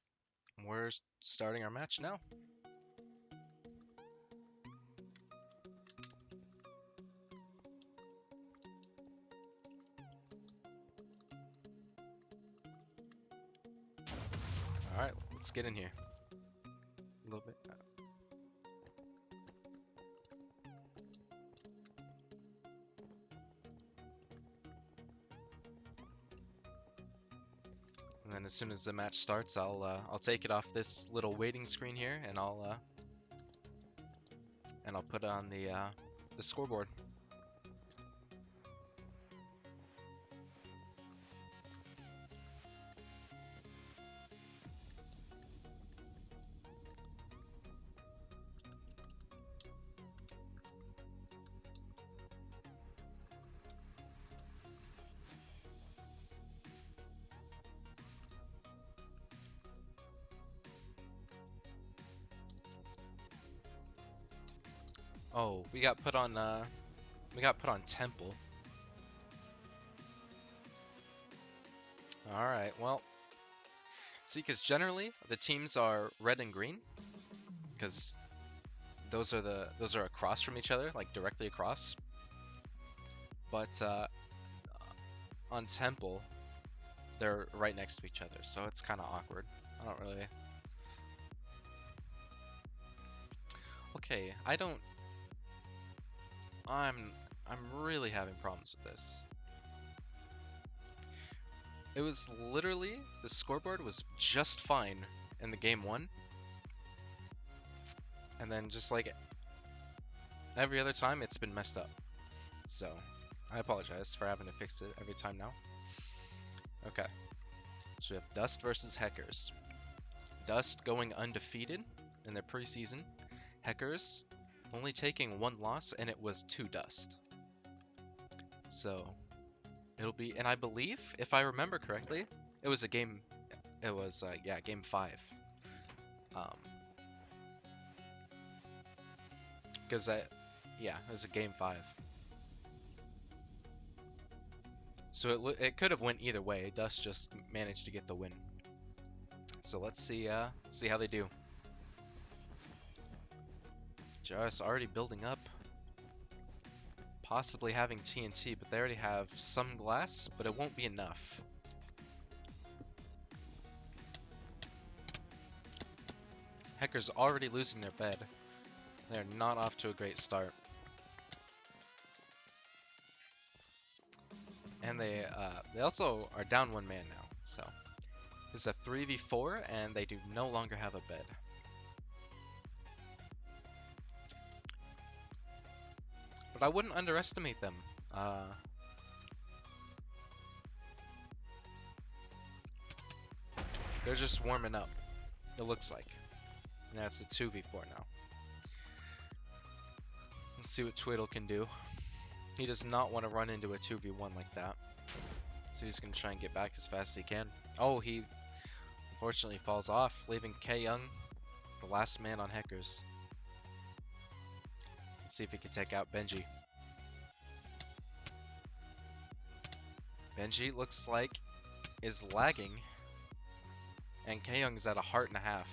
Speaker 1: we're starting our match now. All right, let's get in here. A little bit. And then as soon as the match starts, I'll take it off this little waiting screen here, and I'll put it on the scoreboard. Oh, we got put on Temple. All right, well, see, because generally the teams are red and green, because those are across from each other, like directly across. But on Temple, they're right next to each other, so it's kind of awkward. I don't really. Okay, I'm really having problems with this. It was literally, the scoreboard was just fine in the game 1. And then just like every other time, it's been messed up. So, I apologize for having to fix it every time now. Okay. So we have Dust versus Heckers. Dust going undefeated in their preseason. Heckers only taking 1 loss, and it was to Dust. So, it'll be, and I believe, if I remember correctly, it was game 5. Because it was a game 5. So it could have went either way. Dust just managed to get the win. So let's see how they do. Jarvis already building up. Possibly having TNT, but they already have some glass, but it won't be enough. Hecker's already losing their bed. They're not off to a great start. And they also are down 1 man now, so this is a 3v4, and they do no longer have a bed. But I wouldn't underestimate them. They're just warming up, it looks like. And that's a 2v4 now. Let's see what Twiddle can do. He does not want to run into a 2v1 like that. So he's going to try and get back as fast as he can. Oh, he unfortunately falls off, leaving K Young the last man on Heckers. Let's see if he can take out Benji. Benji looks like is lagging, and K Young's at 1.5 hearts.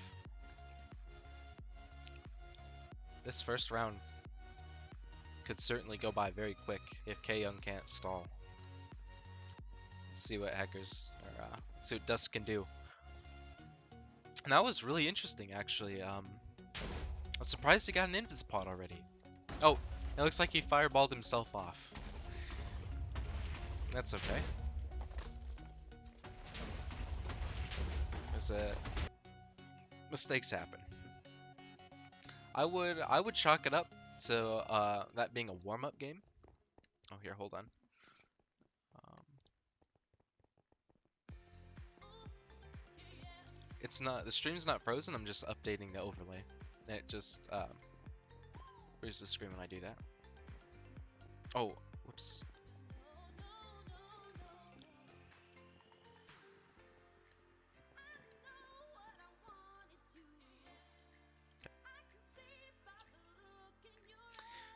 Speaker 1: This first round could certainly go by very quick if K Young can't stall. Let's see what Heckers, or let's see what Dust can do. And that was really interesting, actually. I was surprised he got an Invis pod already. Oh, It looks like he fireballed himself off. That's okay. There's a mistakes happen. I would chalk it up to that being a warm-up game. Oh, here, hold on. Um, it's not, the stream's not frozen. I'm just updating the overlay. It just freezes the screen when I do that. Oh, whoops.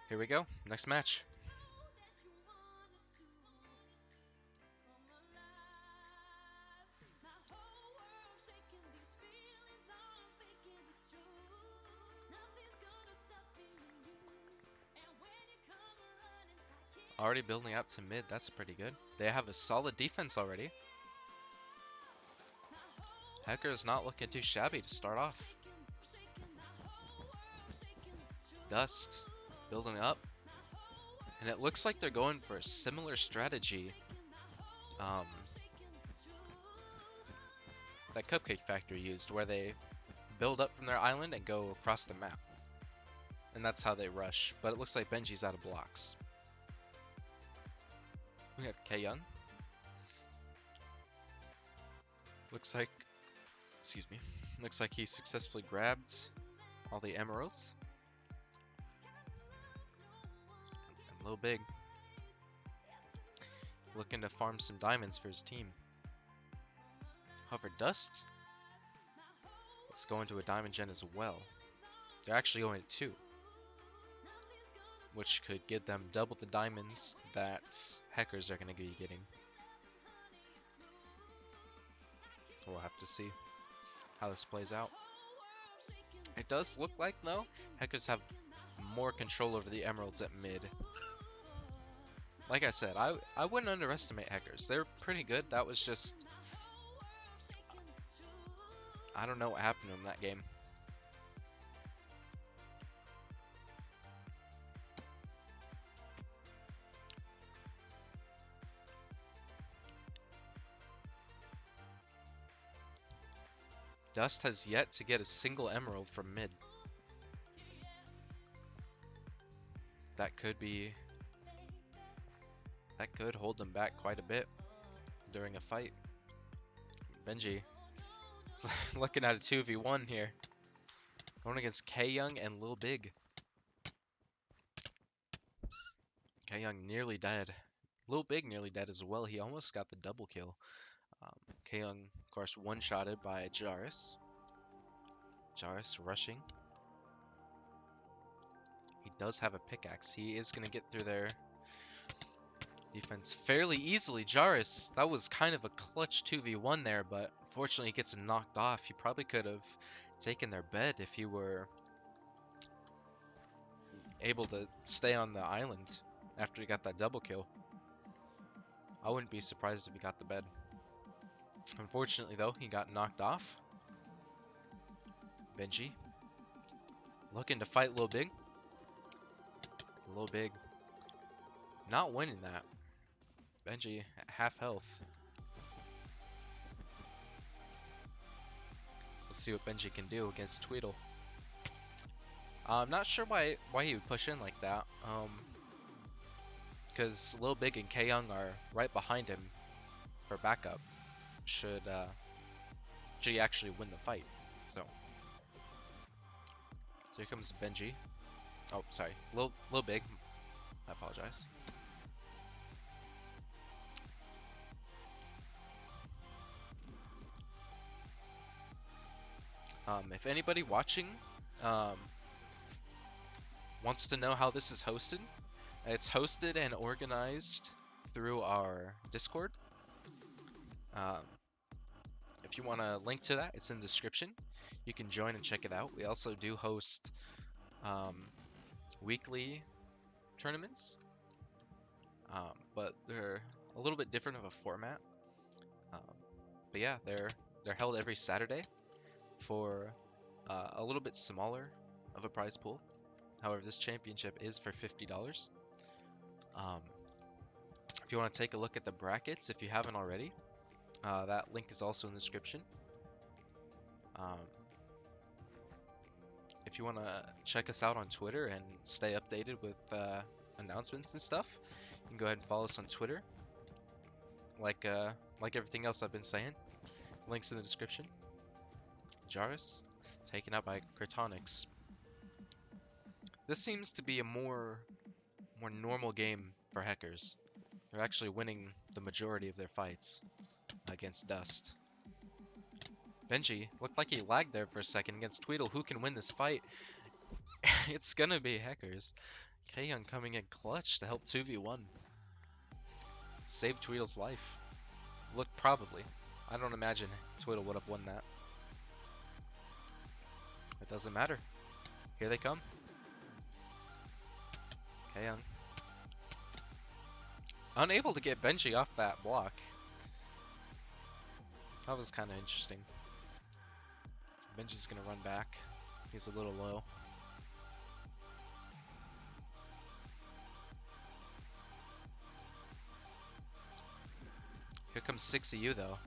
Speaker 1: Here we go. Next match. Already building up to mid. That's pretty good. They have a solid defense already. Hecker's not looking too shabby to start off. Dust building up. And it looks like they're going for a similar strategy that Cupcake Factory used, where they build up from their island and go across the map. And that's how they rush. But it looks like Benji's out of blocks. We have K-Young. Looks like, excuse me, looks like he successfully grabbed all the emeralds. And Lil Big looking to farm some diamonds for his team. However, Dust is going to a diamond gen as well. They're actually going to 2, which could give them double the diamonds that Hackers are going to be getting. We'll have to see how this plays out. It does look like, though, Hackers have more control over the emeralds at mid. Like I said, I wouldn't underestimate Hackers. They're pretty good. That was just, I don't know what happened to them that game. Dust has yet to get a single emerald from mid. That could hold them back quite a bit during a fight. Benji is looking at a 2v1 here. Going against K-Young and Lil Big. K-Young nearly dead. Lil Big nearly dead as well. He almost got the double kill. K-Young, of course, one-shotted by Jaris. Jaris rushing. He does have a pickaxe. He is going to get through their defense fairly easily. Jaris, that was kind of a clutch 2v1 there, but unfortunately he gets knocked off. He probably could have taken their bed if he were able to stay on the island after he got that double kill. I wouldn't be surprised if he got the bed. Unfortunately, though, he got knocked off. Benji looking to fight Lil Big. Lil Big not winning that. Benji at half health. Let's see what Benji can do against Tweedle. I'm not sure why he would push in like that. Because Lil Big and K-Young are right behind him for backup. Should he actually win the fight? So here comes Benji. Oh, sorry, Lil Big. I apologize. If anybody watching wants to know how this is hosted, it's hosted and organized through our Discord. If you want a link to that, it's in the description. You can join and check it out. We also do host weekly tournaments, but they're a little bit different of a format. But yeah, they're held every Saturday for a little bit smaller of a prize pool. However, this championship is for $50. If you want to take a look at the brackets, if you haven't already, that link is also in the description. Um, if you want to check us out on Twitter and stay updated with announcements and stuff, you can go ahead and follow us on Twitter. Like everything else I've been saying, links in the description. Jarus, taken out by Cryptonics. This seems to be a more normal game for Hackers. They're actually winning the majority of their fights against Dust. Benji looked like he lagged there for a second against Tweedle. Who can win this fight? It's gonna be Hackers. K-Young coming in clutch to help 2v1. Save Tweedle's life. Look, probably. I don't imagine Tweedle would have won that. It doesn't matter. Here they come. K-Young. Unable to get Benji off that block. That was kind of interesting. Benji's gonna run back. He's a little low. Here comes 6EU though.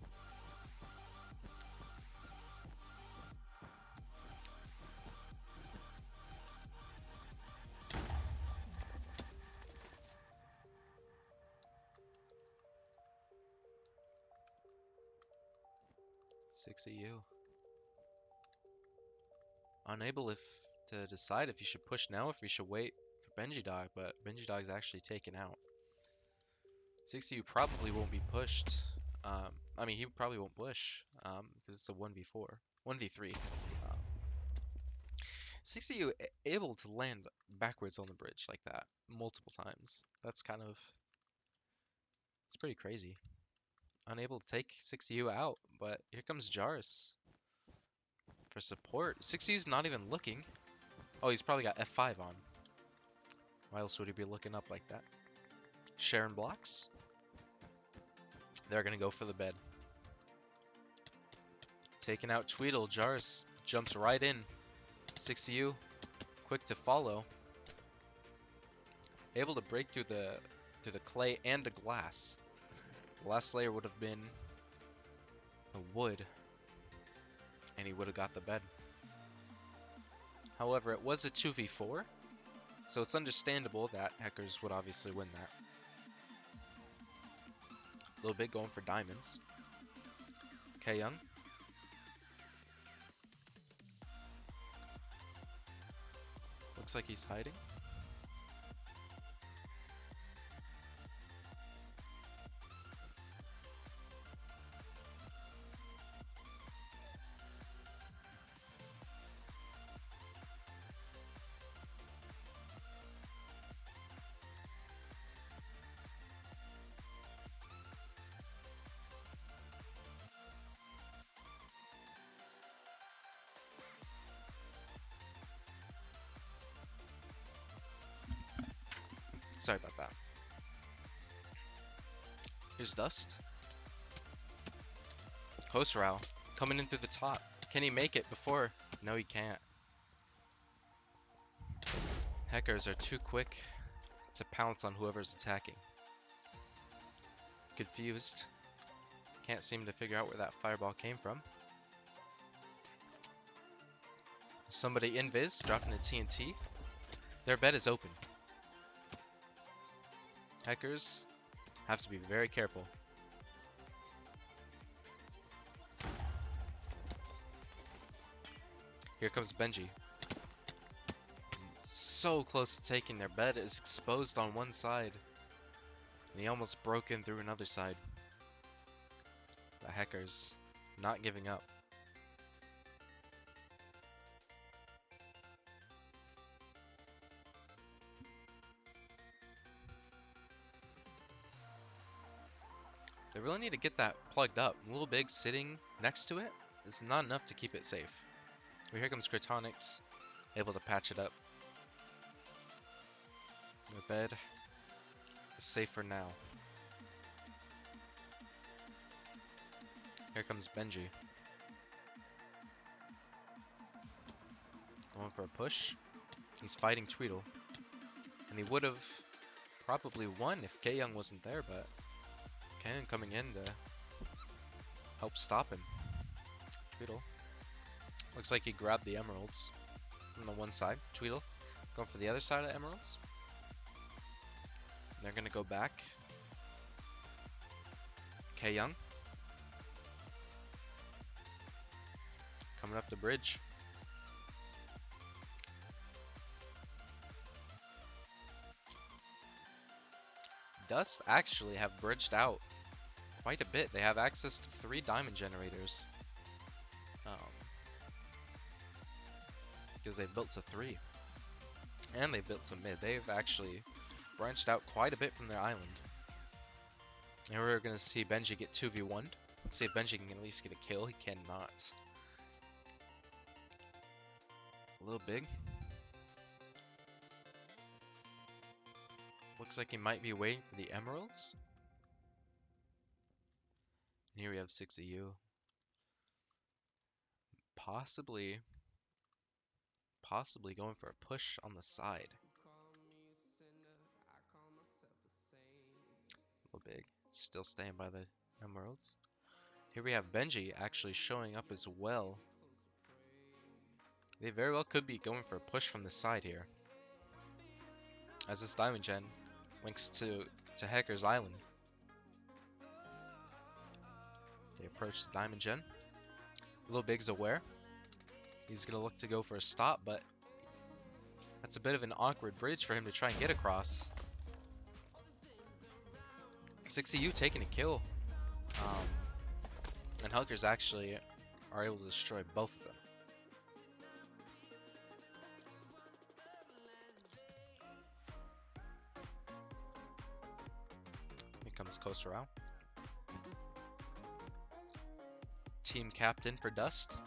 Speaker 1: Unable to decide if he should push now, if he should wait for Benji Dog, but Benji Dog's actually taken out. 6EU probably won't be pushed. I mean, he probably won't push because it's a 1v4, 1v3. 6EU able to land backwards on the bridge like that multiple times. That's kind of, it's pretty crazy. Unable to take 6EU out, but here comes Jarus for support. 6U's not even looking. Oh, he's probably got F5 on. Why else would he be looking up like that? Sharon blocks. They're gonna go for the bed. Taking out Tweedle. Jarus jumps right in. 6U quick to follow. Able to break through the clay and the glass. The last layer would have been the wood, and he would have got the bed. However, it was a 2v4, so it's understandable that Hackers would obviously win that. A little bit going for diamonds. K-Young. Looks like he's hiding. Sorry about that. Here's Dust. Khosrau coming in through the top. Can he make it before? No, he can't. Hackers are too quick to pounce on whoever's attacking. Confused. Can't seem to figure out where that fireball came from. Somebody invis, dropping a TNT. Their bed is open. Hackers have to be very careful. Here comes Benji. So close to taking their bed. Is exposed on one side. And he almost broke in through another side. The Hackers not giving up. They really need to get that plugged up. Little Big sitting next to it is not enough to keep it safe. Well, here comes Cryptonics, able to patch it up. The bed is safe for now. Here comes Benji. Going for a push. He's fighting Tweedle. And he would have probably won if K-Young wasn't there, but Cannon coming in to help stop him. Tweedle. Looks like he grabbed the emeralds from the one side. Tweedle going for the other side of emeralds. They're gonna go back. K-Young coming up the bridge. Dust actually have bridged out quite a bit. They have access to 3 diamond generators. Because they built to 3. And they built to mid. They've actually branched out quite a bit from their island. And we're going to see Benji get 2v1'd. Let's see if Benji can at least get a kill. He cannot. A little big. Looks like he might be waiting for the emeralds. And here we have 6EU. Possibly going for a push on the side. A little big. Still staying by the emeralds. Here we have Benji actually showing up as well. They very well could be going for a push from the side here, as this diamond gen links to Hacker's Island. They approach the diamond gen. Little Big's aware. He's gonna look to go for a stop, but that's a bit of an awkward bridge for him to try and get across. 6EU taking a kill. And Huggers actually are able to destroy both of them. Here comes Khosrau. Team captain for Dust.